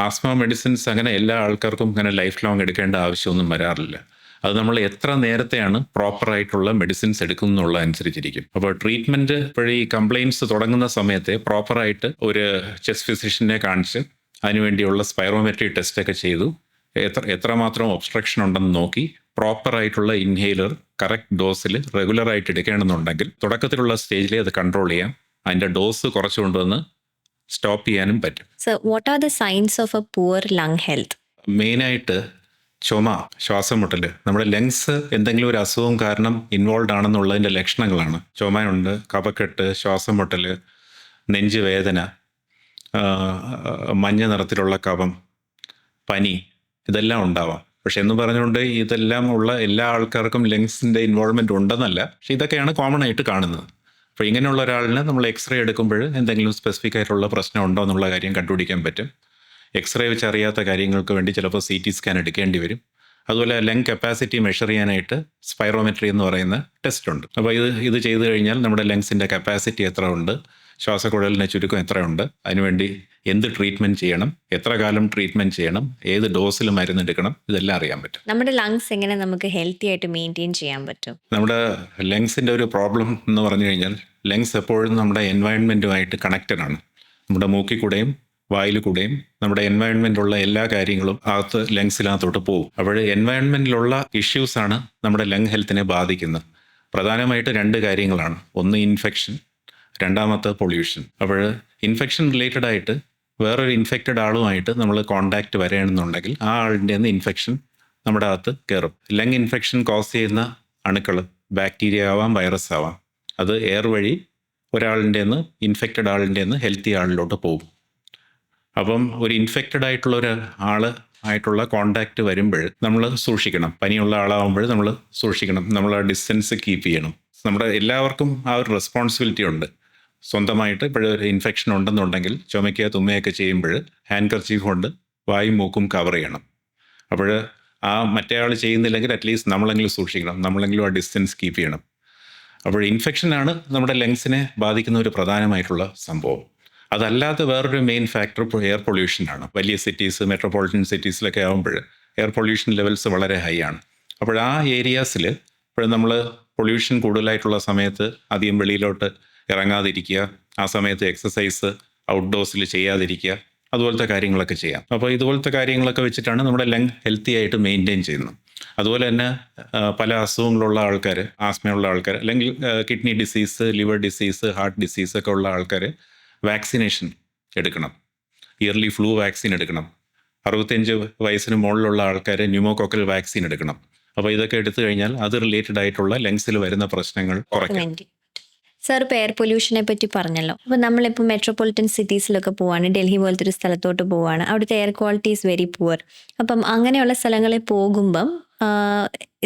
ആസ്മ മെഡിസിൻസ് അങ്ങനെ എല്ലാ ആൾക്കാർക്കും അങ്ങനെ ലൈഫ് ലോങ് എടുക്കേണ്ട ആവശ്യമൊന്നും വരാറില്ല. അത് നമ്മൾ എത്ര നേരത്തെയാണ് പ്രോപ്പറായിട്ടുള്ള മെഡിസിൻസ് എടുക്കുന്നുള്ള അനുസരിച്ചിരിക്കും. അപ്പോൾ ട്രീറ്റ്മെൻറ്റ് ഇപ്പോഴീ കംപ്ലയിൻസ് തുടങ്ങുന്ന സമയത്തെ പ്രോപ്പറായിട്ട് ഒരു ചെസ്റ്റ് ഫിസിഷ്യനെ കാണിച്ച് അതിനുവേണ്ടിയുള്ള സ്പൈറോമെട്രി ടെസ്റ്റൊക്കെ ചെയ്തു എത്രമാത്രം ഒബ്സ്ട്രക്ഷൻ ഉണ്ടെന്ന് നോക്കി പ്രോപ്പറായിട്ടുള്ള ഇൻഹേലർ കറക്റ്റ് ഡോസിൽ റെഗുലറായിട്ട് എടുക്കേണ്ടതുണ്ടെങ്കിൽ തുടക്കത്തിലുള്ള സ്റ്റേജിൽ അത് കൺട്രോൾ ചെയ്യാം. അതിൻ്റെ ഡോസ് കുറച്ച് കൊണ്ടുവന്ന് സ്റ്റോപ്പ് ചെയ്യാനും പറ്റും. So what are the signs of a poor lung health? മെയിനായിട്ട് ചുമ, ശ്വാസം മുട്ടൽ, നമ്മുടെ ലങ്സ് എന്തെങ്കിലും ഒരു അസുഖം കാരണം ഇൻവോൾവ് ആണെന്നുള്ളതിൻ്റെ ലക്ഷണങ്ങളാണ്. ചുമയുണ്ട്, കഫക്കെട്ട്, ശ്വാസം മുട്ടൽ, നെഞ്ചുവേദന, മഞ്ഞ നിറത്തിലുള്ള കഫം, പനി, ഇതെല്ലാം ഉണ്ടാവാം. പക്ഷെ എന്ന് പറഞ്ഞുകൊണ്ട് ഇതെല്ലാം ഉള്ള എല്ലാ ആൾക്കാർക്കും ലങ്സിൻ്റെ ഇൻവോൾവ്മെൻറ്റ് ഉണ്ടെന്നല്ല. പക്ഷെ ഇതൊക്കെയാണ് കോമൺ ആയിട്ട് കാണുന്നത്. അപ്പോൾ ഇങ്ങനെയുള്ള ഒരാളിന് നമ്മൾ എക്സ്റേ എടുക്കുമ്പോൾ എന്തെങ്കിലും സ്പെസിഫിക് ആയിട്ടുള്ള പ്രശ്നം ഉണ്ടോ എന്നുള്ള കാര്യം കണ്ടുപിടിക്കാൻ പറ്റും. എക്സ്റേ വെച്ച് അറിയാത്ത കാര്യങ്ങൾക്ക് വേണ്ടി ചിലപ്പോൾ CT സ്കാൻ എടുക്കേണ്ടി വരും. അതുപോലെ ലങ് കപ്പാസിറ്റി മെഷർ ചെയ്യാനായിട്ട് സ്പൈറോമെട്രി എന്ന് പറയുന്ന ടെസ്റ്റ് ഉണ്ട്. അപ്പോൾ ഇത് ചെയ്ത് കഴിഞ്ഞാൽ നമ്മുടെ ലങ്സിൻ്റെ കപ്പാസിറ്റി എത്ര ഉണ്ട്, ശ്വാസക്കുഴലിൻ്റെ ചുരുക്കം എത്രയുണ്ട്, അതിനുവേണ്ടി എന്ത് ട്രീറ്റ്മെൻറ്റ് ചെയ്യണം, എത്ര കാലം ട്രീറ്റ്മെൻറ്റ് ചെയ്യണം, ഏത് ഡോസിൽ മരുന്ന് എടുക്കണം, ഇതെല്ലാം അറിയാൻ പറ്റും. നമ്മുടെ ലങ്സ് എങ്ങനെ നമുക്ക് ഹെൽത്തി ആയിട്ട് മെയിൻറ്റെയിൻ ചെയ്യാൻ പറ്റും? നമ്മുടെ ലങ്സിൻ്റെ ഒരു പ്രോബ്ലം എന്ന് പറഞ്ഞു കഴിഞ്ഞാൽ ലങ്സ് എപ്പോഴും നമ്മുടെ എൻവയൺമെൻറ്റുമായിട്ട് കണക്റ്റഡ് ആണ്. നമ്മുടെ മൂക്കിൽ കൂടെയും വായിൽ കൂടെയും നമ്മുടെ എൻവയൺമെൻറ്റിലുള്ള എല്ലാ കാര്യങ്ങളും അകത്ത് ലങ്സിനകത്തോട്ട് പോകും. അപ്പോൾ എൻവയൺമെൻറ്റിലുള്ള ഇഷ്യൂസാണ് നമ്മുടെ ലങ് ഹെൽത്തിനെ ബാധിക്കുന്നത്. പ്രധാനമായിട്ട് 2 കാര്യങ്ങളാണ്. ഒന്ന് ഇൻഫെക്ഷൻ, രണ്ടാമത്തെ പൊല്യൂഷൻ. അപ്പോൾ ഇൻഫെക്ഷൻ റിലേറ്റഡ് ആയിട്ട് വേറൊരു ഇൻഫെക്റ്റഡ് ആളുമായിട്ട് നമ്മൾ കോണ്ടാക്റ്റ് വരണമെന്നുണ്ടെങ്കിൽ ആ ആളിൻ്റെ നിന്ന് ഇൻഫെക്ഷൻ നമ്മുടെ അകത്ത് കയറും. ലങ് ഇൻഫെക്ഷൻ കോസ് ചെയ്യുന്ന അണുക്കൾ ബാക്ടീരിയ ആവാം, വൈറസ് ആവാം. അത് എയർ വഴി ഒരാളിൻ്റെ നിന്ന് ഇൻഫെക്റ്റഡ് ആളിൻ്റെ നിന്ന് ഹെൽത്തി ആളിലോട്ട് പോകും. അപ്പം ഒരു ഇൻഫെക്റ്റഡ് ആയിട്ടുള്ള ഒരു ആൾ ആയിട്ടുള്ള കോണ്ടാക്റ്റ് വരുമ്പോൾ നമ്മൾ സൂക്ഷിക്കണം. പനിയുള്ള ആളാകുമ്പോൾ നമ്മൾ സൂക്ഷിക്കണം. നമ്മൾ ആ ഡിസ്റ്റൻസ് കീപ്പ് ചെയ്യണം. നമ്മുടെ എല്ലാവർക്കും ആ ഒരു റെസ്പോൺസിബിലിറ്റി ഉണ്ട്. സ്വന്തമായിട്ട് ഇപ്പോഴൊരു ഇൻഫെക്ഷൻ ഉണ്ടെന്നുണ്ടെങ്കിൽ ചുമയ്ക്കുക തുമ്മയൊക്കെ ചെയ്യുമ്പോൾ ഹാൻഡ് കർച്ചീഫ് കൊണ്ട് വായും മൂക്കും കവർ ചെയ്യണം. അപ്പോൾ ആ മറ്റേ ആൾ ചെയ്യുന്നില്ലെങ്കിൽ അറ്റ്ലീസ്റ്റ് നമ്മളെങ്കിലും സൂക്ഷിക്കണം, നമ്മളെങ്കിലും ആ ഡിസ്റ്റൻസ് കീപ്പ് ചെയ്യണം. അപ്പോൾ ഇൻഫെക്ഷനാണ് നമ്മുടെ ലങ്സിനെ ബാധിക്കുന്ന ഒരു പ്രധാനമായിട്ടുള്ള സംഭവം. അതല്ലാതെ വേറൊരു മെയിൻ ഫാക്ടർ ഇപ്പോൾ എയർ പൊല്യൂഷനാണ്. വലിയ സിറ്റീസ്, മെട്രോപൊളിറ്റൻ സിറ്റീസിലൊക്കെ ആകുമ്പോൾ എയർ പൊല്യൂഷൻ ലെവൽസ് വളരെ ഹൈ ആണ്. അപ്പോൾ ആ ഏരിയാസിൽ ഇപ്പോൾ നമ്മൾ പൊല്യൂഷൻ കൂടുതലായിട്ടുള്ള സമയത്ത് അധികം വെളിയിലോട്ട് ഇറങ്ങാതിരിക്കുക, ആ സമയത്ത് എക്സസൈസ് ഔട്ട്ഡോഴ്സിൽ ചെയ്യാതിരിക്കുക, അതുപോലത്തെ കാര്യങ്ങളൊക്കെ ചെയ്യാം. അപ്പോൾ ഇതുപോലത്തെ കാര്യങ്ങളൊക്കെ വെച്ചിട്ടാണ് നമ്മുടെ ലങ് ഹെൽത്തി ആയിട്ട് മെയിൻറ്റെയിൻ ചെയ്യുന്നത്. അതുപോലെ തന്നെ പല അസുഖങ്ങളുള്ള ആൾക്കാർ, ആസ്മയുള്ള ആൾക്കാർ, അല്ലെങ്കിൽ kidney disease, liver disease, heart disease ഒക്കെ ഉള്ള ആൾക്കാർ വാക്സിനേഷൻ എടുക്കണം. ഇയർലി ഫ്ലൂ വാക്സിൻ എടുക്കണം. 65 വയസ്സിന് മുകളിലുള്ള ആൾക്കാർ ന്യൂമോകോക്കൽ വാക്സിൻ എടുക്കണം. അപ്പോൾ ഇതൊക്കെ എടുത്തു കഴിഞ്ഞാൽ അത് റിലേറ്റഡ് ആയിട്ടുള്ള ലങ്സിൽ വരുന്ന പ്രശ്നങ്ങൾ കുറയ്ക്കാം. സാർ ഇപ്പോൾ എയർ പൊല്യൂഷനെ പറ്റി പറഞ്ഞല്ലോ. അപ്പോൾ നമ്മളിപ്പോൾ മെട്രോപൊളിറ്റൻ സിറ്റീസിലൊക്കെ പോവാണ്, ഡൽഹി പോലത്തെ ഒരു സ്ഥലത്തോട്ട് പോവാണ്, അവിടുത്തെ air quality is very poor. അപ്പം അങ്ങനെയുള്ള സ്ഥലങ്ങളിൽ പോകുമ്പം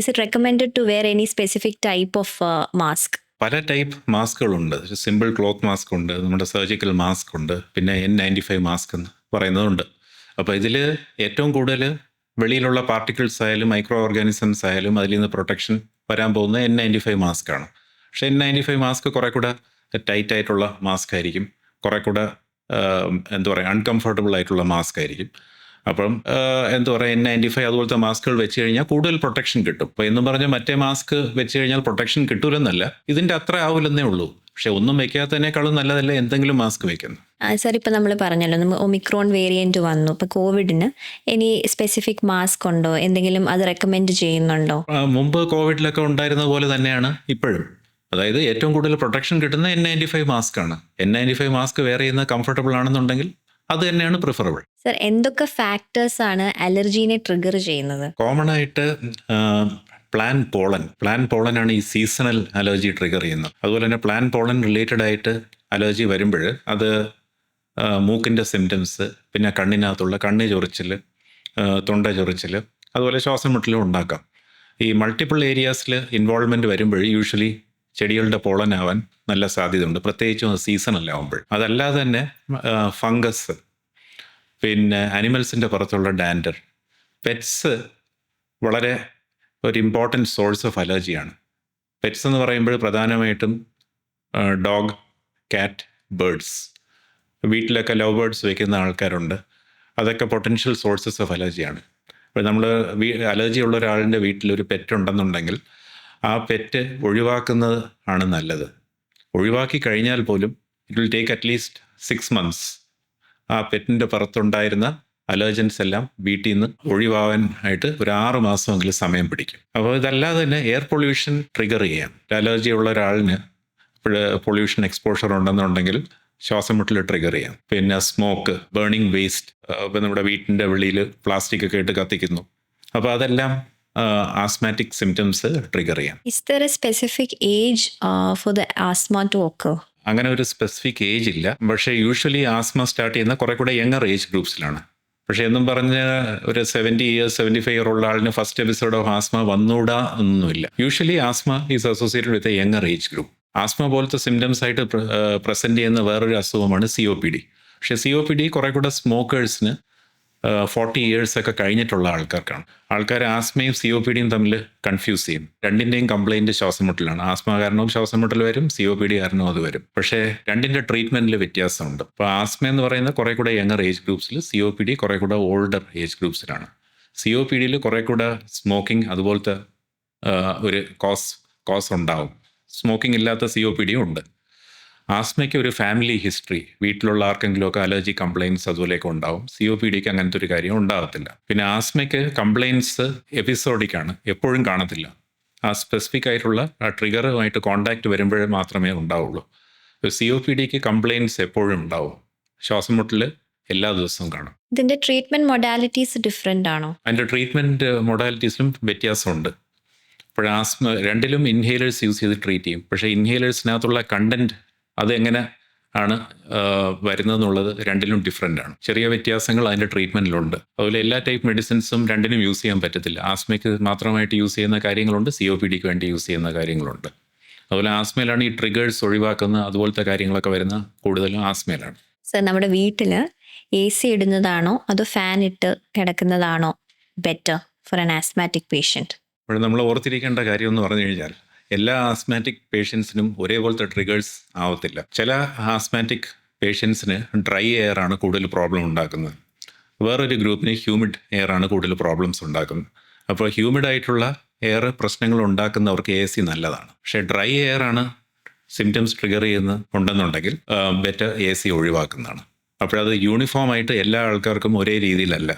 is it recommended to wear any specific type of mask? പല ടൈപ്പ് മാസ്കുകളുണ്ട്. സിമ്പിൾ ക്ലോത്ത് മാസ്ക് ഉണ്ട്, നമ്മുടെ സർജിക്കൽ മാസ്ക് ഉണ്ട്, പിന്നെ N95 മാസ്ക് എന്ന് പറയുന്നതുണ്ട്. അപ്പോൾ ഇതിൽ ഏറ്റവും കൂടുതൽ വെളിയിലുള്ള പാർട്ടിക്കിൾസ് ആയാലും മൈക്രോ ഓർഗാനിസംസ് ആയാലും അതിൽ നിന്ന് പ്രൊട്ടക്ഷൻ വരാൻ പോകുന്ന N95 മാസ്ക് ആണ്. പക്ഷേ N95 മാസ്ക് കുറെ കൂടെ ടൈറ്റ് ആയിട്ടുള്ള മാസ്ക് ആയിരിക്കും, കുറെ കൂടെ എന്താ പറയുക അൺകംഫർട്ടബിൾ ആയിട്ടുള്ള മാസ്ക് ആയിരിക്കും. അപ്പം എന്താ പറയുക N95 അതുപോലത്തെ മാസ്കുകൾ വെച്ച് കഴിഞ്ഞാൽ കൂടുതൽ പ്രൊട്ടക്ഷൻ കിട്ടും. അപ്പോൾ എന്നും പറഞ്ഞാൽ മറ്റേ മാസ്ക് വെച്ച് കഴിഞ്ഞാൽ പ്രൊട്ടക്ഷൻ കിട്ടൂലെന്നല്ല, ഇതിൻ്റെ അത്ര ആവില്ലെന്നേ ഉള്ളൂ. പക്ഷെ ഒന്നും വെക്കാത്തതിനേക്കാളും നല്ലതല്ല എന്തെങ്കിലും മാസ്ക് വെക്കുന്നു. സാർ ഇപ്പോൾ നമ്മൾ പറഞ്ഞല്ലോ നമ്മൾ ഒമിക്രോൺ വേരിയൻറ്റ് വന്നു, ഇപ്പോൾ കോവിഡിന് ഇനി സ്പെസിഫിക് മാസ്ക് ഉണ്ടോ, എന്തെങ്കിലും അത് റെക്കമെൻഡ് ചെയ്യുന്നുണ്ടോ? മുമ്പ് കോവിഡിലൊക്കെ ഉണ്ടായിരുന്ന പോലെ തന്നെയാണ് ഇപ്പോഴും. അതായത് ഏറ്റവും കൂടുതൽ പ്രൊട്ടക്ഷൻ കിട്ടുന്ന N95 മാസ്ക് ആണ്. N95 മാസ്ക് വെയർ ചെയ്യുന്ന കംഫർട്ടബിൾ ആണെന്നുണ്ടെങ്കിൽ അത് തന്നെയാണ് പ്രിഫറബിൾ. സർ, എന്തൊക്കെ ഫാക്ടേഴ്സ് ആണ് അലർജീനെ ട്രിഗർ ചെയ്യുന്നത്? കോമൺ ആയിട്ട് പ്ലാൻ പോളൻ ആണ് ഈ സീസണൽ അലർജി ട്രിഗർ ചെയ്യുന്നത്. അതുപോലെ തന്നെ പ്ലാൻ പോളൻ റിലേറ്റഡ് ആയിട്ട് അലർജി വരുമ്പോൾ അത് മൂക്കിൻ്റെ സിംറ്റംസ്, പിന്നെ കണ്ണിനകത്തുള്ള കണ്ണ് ചൊറിച്ചിൽ, തൊണ്ട ചൊറിച്ചിൽ, അതുപോലെ ശ്വാസം മുട്ടലും ഉണ്ടാക്കാം. ഈ മൾട്ടിപ്പിൾ ഏരിയാസിൽ ഇൻവോൾവ്മെൻറ്റ് വരുമ്പോൾ യൂഷ്വലി ചെടികളുടെ പോളൻ ആവാൻ നല്ല സാധ്യതയുണ്ട്, പ്രത്യേകിച്ചും സീസണലാവുമ്പോൾ. അതല്ലാതെ തന്നെ ഫംഗസ്, പിന്നെ അനിമൽസിൻ്റെ പുറത്തുള്ള ഡാൻഡർ, പെറ്റ്സ് വളരെ ഒരു ഇമ്പോർട്ടൻറ്റ് സോഴ്സ് ഓഫ് അലർജിയാണ്. പെറ്റ്സ് എന്ന് പറയുമ്പോൾ പ്രധാനമായിട്ടും ഡോഗ്, കാറ്റ്, ബേർഡ്സ്. വീട്ടിലൊക്കെ ലവ് ബേർഡ്സ് വയ്ക്കുന്ന ആൾക്കാരുണ്ട്. അതൊക്കെ പൊട്ടൻഷ്യൽ സോഴ്സസ് ഓഫ് അലർജിയാണ്. ഇപ്പോൾ നമ്മൾ അലർജി ഉള്ള ഒരാളിൻ്റെ വീട്ടിലൊരു പെറ്റ് ഉണ്ടെന്നുണ്ടെങ്കിൽ ആ പെറ്റ് ഒഴിവാക്കുന്നത് ആണ് നല്ലത്. ഒഴിവാക്കി കഴിഞ്ഞാൽ പോലും it will take at least 6 months ആ പെറ്റിൻ്റെ പുറത്തുണ്ടായിരുന്ന അലർജൻസ് എല്ലാം വീട്ടിൽ നിന്ന് ഒഴിവാകാൻ ആയിട്ട് ഒരു 6 മാസമെങ്കിലും സമയം പിടിക്കും. അപ്പോൾ ഇതല്ലാതെ തന്നെ എയർ പൊല്യൂഷൻ ട്രിഗർ ചെയ്യാം. അലർജി ഉള്ള ഒരാളിന് പൊല്യൂഷൻ എക്സ്പോഷർ ഉണ്ടെന്നുണ്ടെങ്കിൽ ശ്വാസം മുട്ടൽ ട്രിഗർ ചെയ്യാം. പിന്നെ സ്മോക്ക്, ബേണിംഗ് വേസ്റ്റ്, ഇപ്പം നമ്മുടെ വീട്ടിൻ്റെ വെളിയിൽ പ്ലാസ്റ്റിക് ഒക്കെ ഇട്ട് കത്തിക്കുന്നു. അപ്പോൾ അതെല്ലാം ആസ്മാറ്റിക് സിംറ്റംസ് ട്രിഗർ ചെയ്യാം. Is there a specific age for the asthma to occur? അങ്ങനെ ഒരു സ്പെസിഫിക് ഏജ് ഇല്ല. പക്ഷേ യൂഷ്വലി ആസ്മ സ്റ്റാർട്ട് ചെയ്യുന്ന കുറെ കൂടെ യങ്ങർ ഏജ് ഗ്രൂപ്പ്സിലാണ്. പക്ഷേ എന്നും പറഞ്ഞ് ഒരു 70 years 75 year ഉള്ള ആളിന് ഫസ്റ്റ് എപ്പിസോഡ് ഓഫ് ആസ്മ വന്നൂടാ ഒന്നുമില്ല. Usually asthma is associated with a younger age group. Asthma പോലത്തെ സിംറ്റംസ് ആയിട്ട് പ്രസൻറ്റ് ചെയ്യുന്ന വേറൊരു അസുഖമാണ് COPD. പക്ഷേ COPD കുറെ കൂടെ സ്മോക്കേഴ്സിന് 40 years ഒക്കെ കഴിഞ്ഞിട്ടുള്ള ആൾക്കാർക്കാണ്. ആൾക്കാർ ആസ്മയും COPDയും തമ്മിൽ കൺഫ്യൂസ് ചെയ്യും. രണ്ടിൻ്റെയും കംപ്ലൈൻറ്റ് ശ്വാസം മുട്ടലാണ്. ആസ്മ കാരണവും ശ്വാസം മുട്ടൽ വരും, COPD കാരണവും അത് വരും. പക്ഷേ രണ്ടിൻ്റെ ട്രീറ്റ്മെൻറ്റിൽ വ്യത്യാസമുണ്ട്. അപ്പോൾ ആസ്മ എന്ന് പറയുന്ന കുറെ കൂടെ യങ്ങർ ഏജ് ഗ്രൂപ്പ്സിൽ, COPD കുറെ കൂടെ ഓൾഡർ ഏജ് ഗ്രൂപ്പ്സിലാണ്. COPDയിൽ കുറെ കൂടെ സ്മോക്കിംഗ് അതുപോലത്തെ ഒരു കോസ് ഉണ്ടാവും. സ്മോക്കിംഗ് ഇല്ലാത്ത COPDയും ഉണ്ട്. ആസ്മയ്ക്ക് ഒരു ഫാമിലി ഹിസ്റ്ററി, വീട്ടിലുള്ള ആർക്കെങ്കിലുമൊക്കെ അലർജി കംപ്ലയിൻസ് അതുപോലെയൊക്കെ ഉണ്ടാവും. COPDക്ക് അങ്ങനത്തെ ഒരു കാര്യം ഉണ്ടാകത്തില്ല. പിന്നെ ആസ്മയ്ക്ക് കംപ്ലയിൻസ് എപ്പിസോഡിക്കാണ്, എപ്പോഴും കാണത്തില്ല. ആ സ്പെസിഫിക് ആയിട്ടുള്ള ആ ട്രിഗറുമായിട്ട് കോണ്ടാക്ട് വരുമ്പോഴേ മാത്രമേ ഉണ്ടാവുള്ളൂ. COPDക്ക് കംപ്ലയിൻസ് എപ്പോഴും ഉണ്ടാവും. ശ്വാസം മുട്ടൽ എല്ലാ ദിവസവും കാണും. ഇതിന്റെ ട്രീറ്റ്മെന്റ് മൊഡാലിറ്റീസ് ഡിഫറെൻ്റ് ആണോ? അതിൻ്റെ ട്രീറ്റ്മെൻറ്റ് മൊഡാലിറ്റീസിലും വ്യത്യാസമുണ്ട്. ഇപ്പോൾ ആസ്മ രണ്ടിലും ഇൻഹേലേഴ്സ് യൂസ് ചെയ്ത് ട്രീറ്റ് ചെയ്യും. പക്ഷേ ഇൻഹേലേഴ്സിനകത്തുള്ള കണ്ടൻറ്റ് അതെങ്ങനെ ആണ് വരുന്നതെന്നുള്ളത് രണ്ടിലും ഡിഫറെൻ്റ് ആണ്. ചെറിയ വ്യത്യാസങ്ങൾ അതിൻ്റെ ട്രീറ്റ്മെൻറ്റിലുണ്ട്. അതുപോലെ എല്ലാ ടൈപ്പ് മെഡിസിൻസും രണ്ടിനും യൂസ് ചെയ്യാൻ പറ്റത്തില്ല. ആസ്മയ്ക്ക് മാത്രമായിട്ട് യൂസ് ചെയ്യുന്ന കാര്യങ്ങളുണ്ട്, COPDക്ക് വേണ്ടി യൂസ് ചെയ്യുന്ന കാര്യങ്ങളുണ്ട്. അതുപോലെ ആസ്മയിലാണ് ഈ ട്രിഗേഴ്സ് ഒഴിവാക്കുന്ന അതുപോലത്തെ കാര്യങ്ങളൊക്കെ വരുന്ന കൂടുതലും ആസ്മയിലാണ്. സർ, നമ്മുടെ വീട്ടിൽ AC ഇടുന്നതാണോ അതോ ഫാൻ ഇട്ട് കിടക്കുന്നതാണോ better for an asthmatic patient? അപ്പോൾ നമ്മൾ ഓർത്തിരിക്കേണ്ട കാര്യം എന്ന് പറഞ്ഞു കഴിഞ്ഞാൽ എല്ലാ ആസ്മാറ്റിക് പേഷ്യൻസിനും ഒരേപോലത്തെ ട്രിഗേഴ്സ് ആവത്തില്ല. ചില ആസ്മാറ്റിക് പേഷ്യൻസിന് ഡ്രൈ എയർ ആണ് കൂടുതൽ പ്രോബ്ലം ഉണ്ടാക്കുന്നത്. വേറൊരു ഗ്രൂപ്പിന് ഹ്യൂമിഡ് എയർ ആണ് കൂടുതൽ പ്രോബ്ലംസ് ഉണ്ടാക്കുന്നത്. അപ്പോൾ ഹ്യൂമിഡ് ആയിട്ടുള്ള എയർ പ്രശ്നങ്ങൾ ഉണ്ടാക്കുന്നവർക്ക് AC നല്ലതാണ്. പക്ഷേ ഡ്രൈ എയർ ആണ് സിംറ്റംസ് ട്രിഗർ ഉണ്ടെന്നുണ്ടെങ്കിൽ ബെറ്റർ AC ഒഴിവാക്കുന്നതാണ്. അപ്പോഴത് യൂണിഫോം ആയിട്ട് എല്ലാ ആൾക്കാർക്കും ഒരേ രീതിയിലല്ല.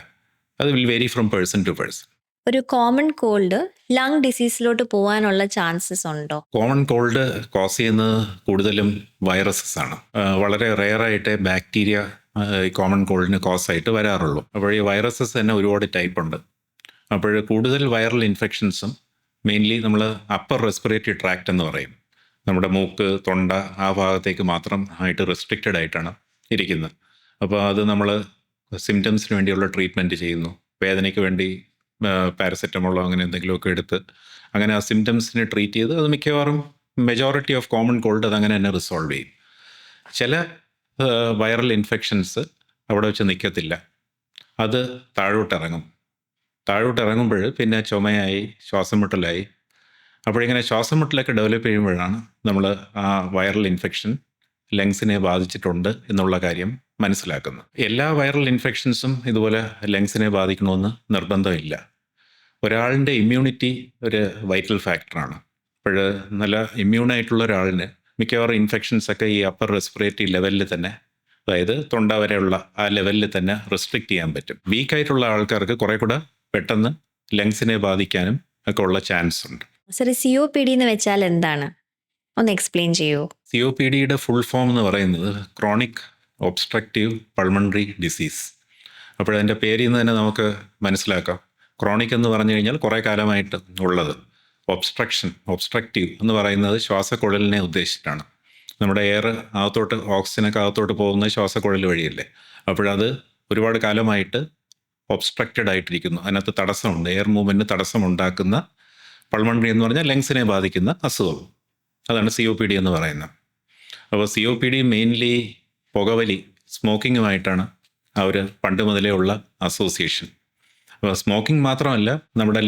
അത് will vary from person to person. ഒരു കോമൺ കോൾഡ് ലങ് ഡിസീസിലോട്ട് പോകാനുള്ള ചാൻസസ് ഉണ്ടോ? കോമൺ കോൾഡ് കോസ് ചെയ്യുന്നത് കൂടുതലും വൈറസസ് ആണ്. വളരെ റെയറായിട്ട് ബാക്ടീരിയ ഈ കോമൺ കോൾഡിന് കോസ് ആയിട്ട് വരാറുള്ളൂ. അപ്പോൾ ഈ വൈറസസ് തന്നെ ഒരുപാട് ടൈപ്പ് ഉണ്ട്. അപ്പോൾ കൂടുതൽ വൈറൽ ഇൻഫെക്ഷൻസും മെയിൻലി നമ്മൾ അപ്പർ റെസ്പിറേറ്ററി ട്രാക്റ്റ് എന്ന് പറയും. നമ്മുടെ മൂക്ക്, തൊണ്ട ആ ഭാഗത്തേക്ക് മാത്രം ആയിട്ട് റെസ്ട്രിക്റ്റഡ് ആയിട്ടാണ് ഇരിക്കുന്നത്. അപ്പോൾ അത് നമ്മൾ സിംറ്റംസിന് വേണ്ടിയുള്ള ട്രീറ്റ്മെൻറ്റ് ചെയ്യുന്നു. വേദനയ്ക്ക് വേണ്ടി പാരസെറ്റമോളോ അങ്ങനെ എന്തെങ്കിലുമൊക്കെ എടുത്ത് അങ്ങനെ ആ സിംറ്റംസിനെ ട്രീറ്റ് ചെയ്ത് അത് മിക്കവാറും മെജോറിറ്റി ഓഫ് കോമൺ കോൾഡ് അതങ്ങനെ തന്നെ റിസോൾവ് ചെയ്യും. ചില വൈറൽ ഇൻഫെക്ഷൻസ് അവിടെ വെച്ച് നിൽക്കത്തില്ല, അത് താഴോട്ടിറങ്ങുമ്പോൾ പിന്നെ ചുമയായി, ശ്വാസം മുട്ടലായി. അപ്പോഴിങ്ങനെ ശ്വാസം മുട്ടലൊക്കെ ഡെവലപ്പ് ചെയ്യുമ്പോഴാണ് നമ്മൾ ആ വൈറൽ ഇൻഫെക്ഷൻ ലങ്സിനെ ബാധിച്ചിട്ടുണ്ട് എന്നുള്ള കാര്യം മനസ്സിലാക്കുന്നത്. എല്ലാ വൈറൽ ഇൻഫെക്ഷൻസും ഇതുപോലെ ലങ്സിനെ ബാധിക്കണമെന്ന് നിർബന്ധമില്ല. ഒരാളിൻ്റെ ഇമ്മ്യൂണിറ്റി ഒരു വൈറ്റൽ ഫാക്ടറാണ്. അപ്പോൾ നല്ല ഇമ്മ്യൂണായിട്ടുള്ള ഒരാളിന് മിക്കവാറും ഇൻഫെക്ഷൻസൊക്കെ ഈ അപ്പർ റെസ്പിറേറ്ററി ലെവലിൽ തന്നെ, അതായത് തൊണ്ട വരെയുള്ള ആ ലെവലിൽ തന്നെ റെസ്ട്രിക്റ്റ് ചെയ്യാൻ പറ്റും. വീക്കായിട്ടുള്ള ആൾക്കാർക്ക് കുറേ കൂടെ പെട്ടെന്ന് ലങ്സിനെ ബാധിക്കാനും ഒക്കെ ഉള്ള ചാൻസ് ഉണ്ട്. സർ, COPD എന്ന് വെച്ചാൽ എന്താണ്? ഒന്ന് എക്സ്പ്ലെയിൻ ചെയ്യൂ. COPDയുടെ ഫുൾ ഫോം എന്ന് പറയുന്നത് ക്രോണിക് ഒബ്സ്ട്രക്റ്റീവ് പൾമണറി ഡിസീസ്. അപ്പോഴതിൻ്റെ പേരിൽ നിന്ന് തന്നെ നമുക്ക് മനസ്സിലാക്കാം. ക്രോണിക് എന്ന് പറഞ്ഞു കഴിഞ്ഞാൽ കുറേ കാലമായിട്ട് ഉള്ളത്. ഒബ്സ്ട്രക്റ്റീവ് എന്ന് പറയുന്നത് ശ്വാസക്കുഴലിനെ ഉദ്ദേശിച്ചിട്ടാണ്. നമ്മുടെ എയർ ഓക്സിജനൊക്കെ അകത്തോട്ട് പോകുന്നത് ശ്വാസക്കുഴൽ വഴിയല്ലേ. അപ്പോഴത് ഒരുപാട് കാലമായിട്ട് ഒബ്സ്ട്രക്റ്റഡ് ആയിട്ടിരിക്കുന്നു. അതിനകത്ത് തടസ്സമുണ്ട്, എയർ മൂവ്മെൻറ്റിന് തടസ്സമുണ്ടാക്കുന്ന പൾമണറി എന്ന് പറഞ്ഞാൽ ലങ്സിനെ ബാധിക്കുന്ന അസുഖം. അതാണ് COPD എന്ന് പറയുന്നത്. അപ്പോൾ COPD മെയിൻലി പുകവലി, സ്മോക്കിങ്ങുമായിട്ടാണ് അവർ പണ്ട് മുതലേ ഉള്ള അസോസിയേഷൻ. അപ്പോൾ സ്മോക്കിംഗ് മാത്രമല്ല, നമ്മുടെ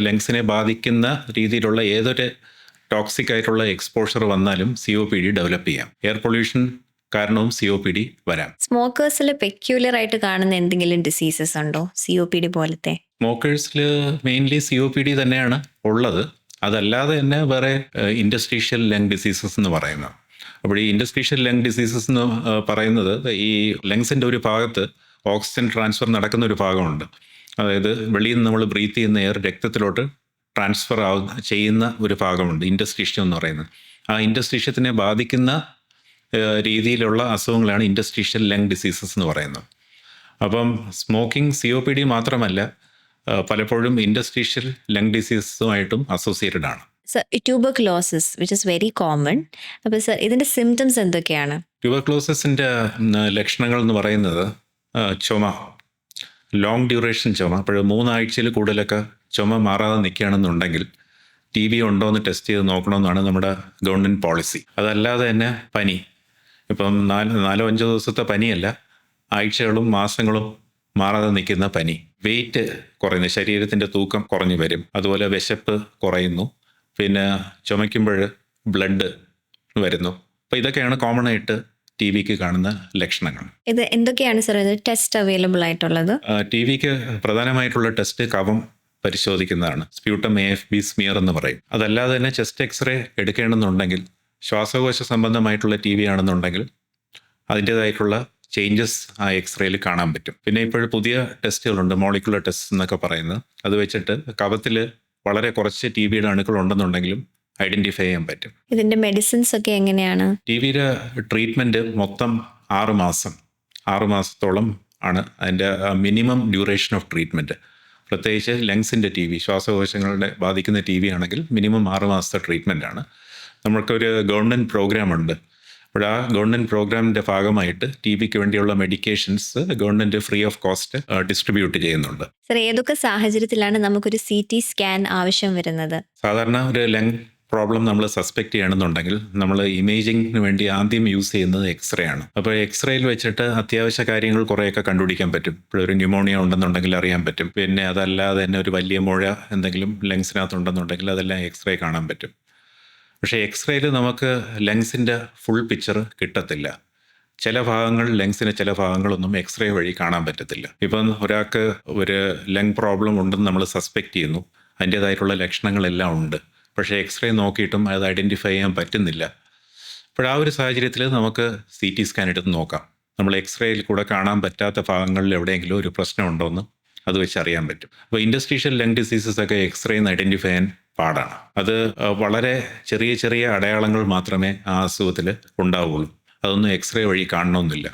ലങ്സിനെ ബാധിക്കുന്ന രീതിയിലുള്ള ഏതൊരു ടോക്സിക് ആയിട്ടുള്ള എക്സ്പോഷർ വന്നാലും COPD ഡെവലപ്പ് ചെയ്യാം. എയർ പൊല്യൂഷൻ കാരണവും COPD വരാം. സ്മോക്കേഴ്സിൽ പെക്യുലർ ആയിട്ട് കാണുന്ന എന്തെങ്കിലും ഡിസീസസ് ഉണ്ടോ COPD പോലത്തെ? സ്മോക്കേഴ്സിൽ മെയിൻലി COPD തന്നെയാണ് ഉള്ളത്. അതല്ലാതെ തന്നെ വേറെ ഇൻഡസ്ട്രീഷ്യൽ ലങ് ഡിസീസസ് എന്ന് പറയുന്നത്. അപ്പോൾ ഈ ഇൻഡസ്ട്രീഷ്യൽ ലങ് ഡിസീസസ് എന്ന് പറയുന്നത് ഈ ലങ്സിൻ്റെ ഒരു ഭാഗത്ത് ഓക്സിജൻ ട്രാൻസ്ഫർ നടക്കുന്ന ഒരു ഭാഗമുണ്ട്. അതായത് വെളിയിൽ നിന്ന് നമ്മൾ ബ്രീത്ത് ചെയ്യുന്ന എയർ രക്തത്തിലോട്ട് ട്രാൻസ്ഫർ ചെയ്യുന്ന ഒരു ഭാഗമുണ്ട്, ഇൻഡസ്ട്രീഷ്യം എന്ന് പറയുന്നത്. ആ ഇൻഡസ്ട്രീഷ്യത്തിനെ ബാധിക്കുന്ന രീതിയിലുള്ള അസുഖങ്ങളാണ് ഇൻഡസ്ട്രീഷ്യൽ ലങ് ഡിസീസസ് എന്ന് പറയുന്നത്. അപ്പം സ്മോക്കിംഗ് COPD മാത്രമല്ല, പലപ്പോഴും ഇൻഡസ്ട്രീഷ്യൽ ലങ് ഡിസീസുമായിട്ടും അസോസിയേറ്റഡ് ആണ്. Sir, tuberculosis which is very common. അപ്പോൾ സർ, ഇതിൻ്റെ സിംറ്റംസ് എന്തൊക്കെയാണ്? ട്യൂബർക്ലോസിൻ്റെ ലക്ഷണങ്ങൾ എന്ന് പറയുന്നത് ചുമ, ലോങ് ഡ്യൂറേഷൻ ചുമ. അപ്പോൾ 3 ആഴ്ചയിൽ കൂടുതലൊക്കെ ചുമ മാറാതെ നിൽക്കുകയാണെന്നുണ്ടെങ്കിൽ TB ഉണ്ടോ എന്ന് ടെസ്റ്റ് ചെയ്ത് നോക്കണമെന്നാണ് നമ്മുടെ ഗവൺമെൻറ് പോളിസി. അതല്ലാതെ തന്നെ പനി, ഇപ്പം 4-5 ദിവസത്തെ പനിയല്ല, ആഴ്ചകളും മാസങ്ങളും മാറാതെ നിൽക്കുന്ന പനി. വെയിറ്റ് കുറയുന്നു, ശരീരത്തിൻ്റെ തൂക്കം കുറഞ്ഞു വരും. അതുപോലെ വിശപ്പ് കുറയുന്നു. പിന്നെ ചുമയ്ക്കുമ്പോൾ ബ്ലഡ് വരുന്നു. അപ്പോൾ ഇതൊക്കെയാണ് കോമൺ ആയിട്ട് TBക്ക് കാണുന്ന ലക്ഷണങ്ങൾ. ഇത് എന്തൊക്കെയാണ് സർ ഇത് ടെസ്റ്റ് അവൈലബിൾ ആയിട്ടുള്ളത്? TBക്ക് പ്രധാനമായിട്ടുള്ള ടെസ്റ്റ് കഫം പരിശോധിക്കുന്നതാണ്. സ്പ്യൂട്ടം AFB സ്മിയർ എന്ന് പറയും. അതല്ലാതെ തന്നെ ചെസ്റ്റ് എക്സ്റേ എടുക്കേണ്ടെന്നുണ്ടെങ്കിൽ, ശ്വാസകോശ സംബന്ധമായിട്ടുള്ള TB ആണെന്നുണ്ടെങ്കിൽ അതിൻ്റേതായിട്ടുള്ള ചേഞ്ചസ് ആ എക്സ്റേയിൽ കാണാൻ പറ്റും. പിന്നെ ഇപ്പോൾ പുതിയ ടെസ്റ്റുകളുണ്ട്, മോളിക്കുലർ ടെസ്റ്റ് എന്നൊക്കെ പറയുന്നത്. അത് വെച്ചിട്ട് കഫത്തിൽ വളരെ കുറച്ച് TBയുടെ അണുക്കൾ ഉണ്ടെന്നുണ്ടെങ്കിലും ഐഡൻറ്റിഫൈ ചെയ്യാൻ പറ്റും. ഇതിൻ്റെ മെഡിസിൻസ് ഒക്കെ എങ്ങനെയാണ്? TBയുടെ ട്രീറ്റ്മെൻറ്റ് മൊത്തം 6 മാസത്തോളം ആണ് അതിൻ്റെ മിനിമം ഡ്യൂറേഷൻ ഓഫ് ട്രീറ്റ്മെൻറ്റ്. പ്രത്യേകിച്ച് ലങ്സിൻ്റെ TB, ശ്വാസകോശങ്ങളുടെ ബാധിക്കുന്ന TB ആണെങ്കിൽ മിനിമം 6 മാസത്തെ ട്രീറ്റ്മെൻറ്റാണ്. നമുക്കൊരു ഗവൺമെൻറ് പ്രോഗ്രാമുണ്ട്. അപ്പോൾ ആ ഗവൺമെൻറ് പ്രോഗ്രാമിൻ്റെ ഭാഗമായിട്ട് TBക്ക് വേണ്ടിയുള്ള medications government free of cost distribute ചെയ്യുന്നുണ്ട്. സർ, ഏതൊക്കെ സാഹചര്യത്തിലാണ് നമുക്കൊരു CT സ്കാൻ ആവശ്യം വരുന്നത്? സാധാരണ ഒരു ലങ് പ്രോബ്ലം നമ്മൾ സസ്പെക്ട് ചെയ്യണമെന്നുണ്ടെങ്കിൽ നമ്മൾ ഇമേജിങ്ങിന് വേണ്ടി ആദ്യം യൂസ് ചെയ്യുന്നത് എക്സ്റേ ആണ്. അപ്പോൾ എക്സ്റേയിൽ വെച്ചിട്ട് അത്യാവശ്യ കാര്യങ്ങൾ കുറേയൊക്കെ കണ്ടുപിടിക്കാൻ പറ്റും. ഇപ്പോൾ ഒരു ന്യൂമോണിയ ഉണ്ടെന്നുണ്ടെങ്കിൽ അറിയാൻ പറ്റും. പിന്നെ അതല്ലാതെ തന്നെ ഒരു വലിയ മുഴ എന്തെങ്കിലും ലങ്സിനകത്തുണ്ടെന്നുണ്ടെങ്കിൽ അതെല്ലാം എക്സ്റേ കാണാൻ പറ്റും. പക്ഷേ എക്സ്റേയിൽ നമുക്ക് ലങ്സിൻ്റെ ഫുൾ പിക്ചർ കിട്ടത്തില്ല. ചില ഭാഗങ്ങൾ ലങ്സിന്, ചില ഭാഗങ്ങളൊന്നും എക്സ്റേ വഴി കാണാൻ പറ്റത്തില്ല. ഇപ്പം ഒരാൾക്ക് ഒരു ലങ് പ്രോബ്ലം ഉണ്ടെന്ന് നമ്മൾ സസ്പെക്ട് ചെയ്യുന്നു, അതിൻ്റേതായിട്ടുള്ള ലക്ഷണങ്ങളെല്ലാം ഉണ്ട്, പക്ഷേ എക്സ്റേ നോക്കിയിട്ടും അത് ഐഡൻറ്റിഫൈ ചെയ്യാൻ പറ്റുന്നില്ല. അപ്പോൾ ആ ഒരു സാഹചര്യത്തിൽ നമുക്ക് CT സ്കാൻ എടുത്ത് നോക്കാം. നമ്മൾ എക്സ്റേയിൽ കൂടെ കാണാൻ പറ്റാത്ത ഭാഗങ്ങളിൽ എവിടെയെങ്കിലും ഒരു പ്രശ്നമുണ്ടോയെന്ന് അത് വെച്ച് അറിയാൻ പറ്റും. അപ്പോൾ ഇൻഡസ്ട്രീഷ്യൽ ലങ് ഡിസീസസ് ഒക്കെ എക്സ്റേന്ന് ഐഡൻറ്റിഫൈ ചെയ്യാൻ പാടാണ്. അത് വളരെ ചെറിയ ചെറിയ അടയാളങ്ങൾ മാത്രമേ ആ അസുഖത്തിൽ ഉണ്ടാവുള്ളൂ. അതൊന്നും എക്സ്റേ വഴി കാണണമെന്നില്ല.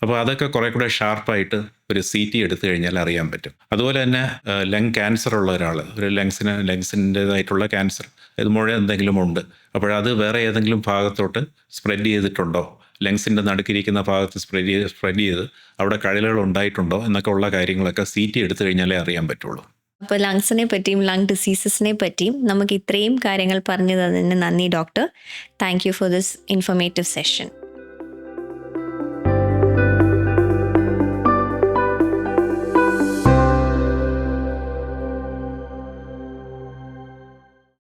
അപ്പോൾ അതൊക്കെ കുറേ കൂടെ ഷാർപ്പായിട്ട് ഒരു CT എടുത്തു കഴിഞ്ഞാൽ അറിയാൻ പറ്റും. അതുപോലെ തന്നെ ലങ് ക്യാൻസർ ഉള്ള ഒരാൾ, ഒരു ലങ്സിൻ്റേതായിട്ടുള്ള ക്യാൻസർ, ഇത് മുഴ എന്തെങ്കിലും ഉണ്ട്, അപ്പോഴത് വേറെ ഏതെങ്കിലും ഭാഗത്തോട്ട് സ്പ്രെഡ് ചെയ്തിട്ടുണ്ടോ, ലങ്സിൻ്റെ നടുക്കിരിക്കുന്ന ഭാഗത്ത് സ്പ്രെഡ് ചെയ്ത് അവിടെ കഴലുകൾ ഉണ്ടായിട്ടുണ്ടോ എന്നൊക്കെ ഉള്ള കാര്യങ്ങളൊക്കെ CT എടുത്തു കഴിഞ്ഞാലേ അറിയാൻ പറ്റുള്ളൂ. അപ്പോൾ ലങ്സിനെ പറ്റിയും ലങ് ഡിസീസസിനെ പറ്റിയും നമുക്ക് ഇത്രയും കാര്യങ്ങൾ പറഞ്ഞു തന്നതിന് നന്ദി doctor. Thank you for this informative session.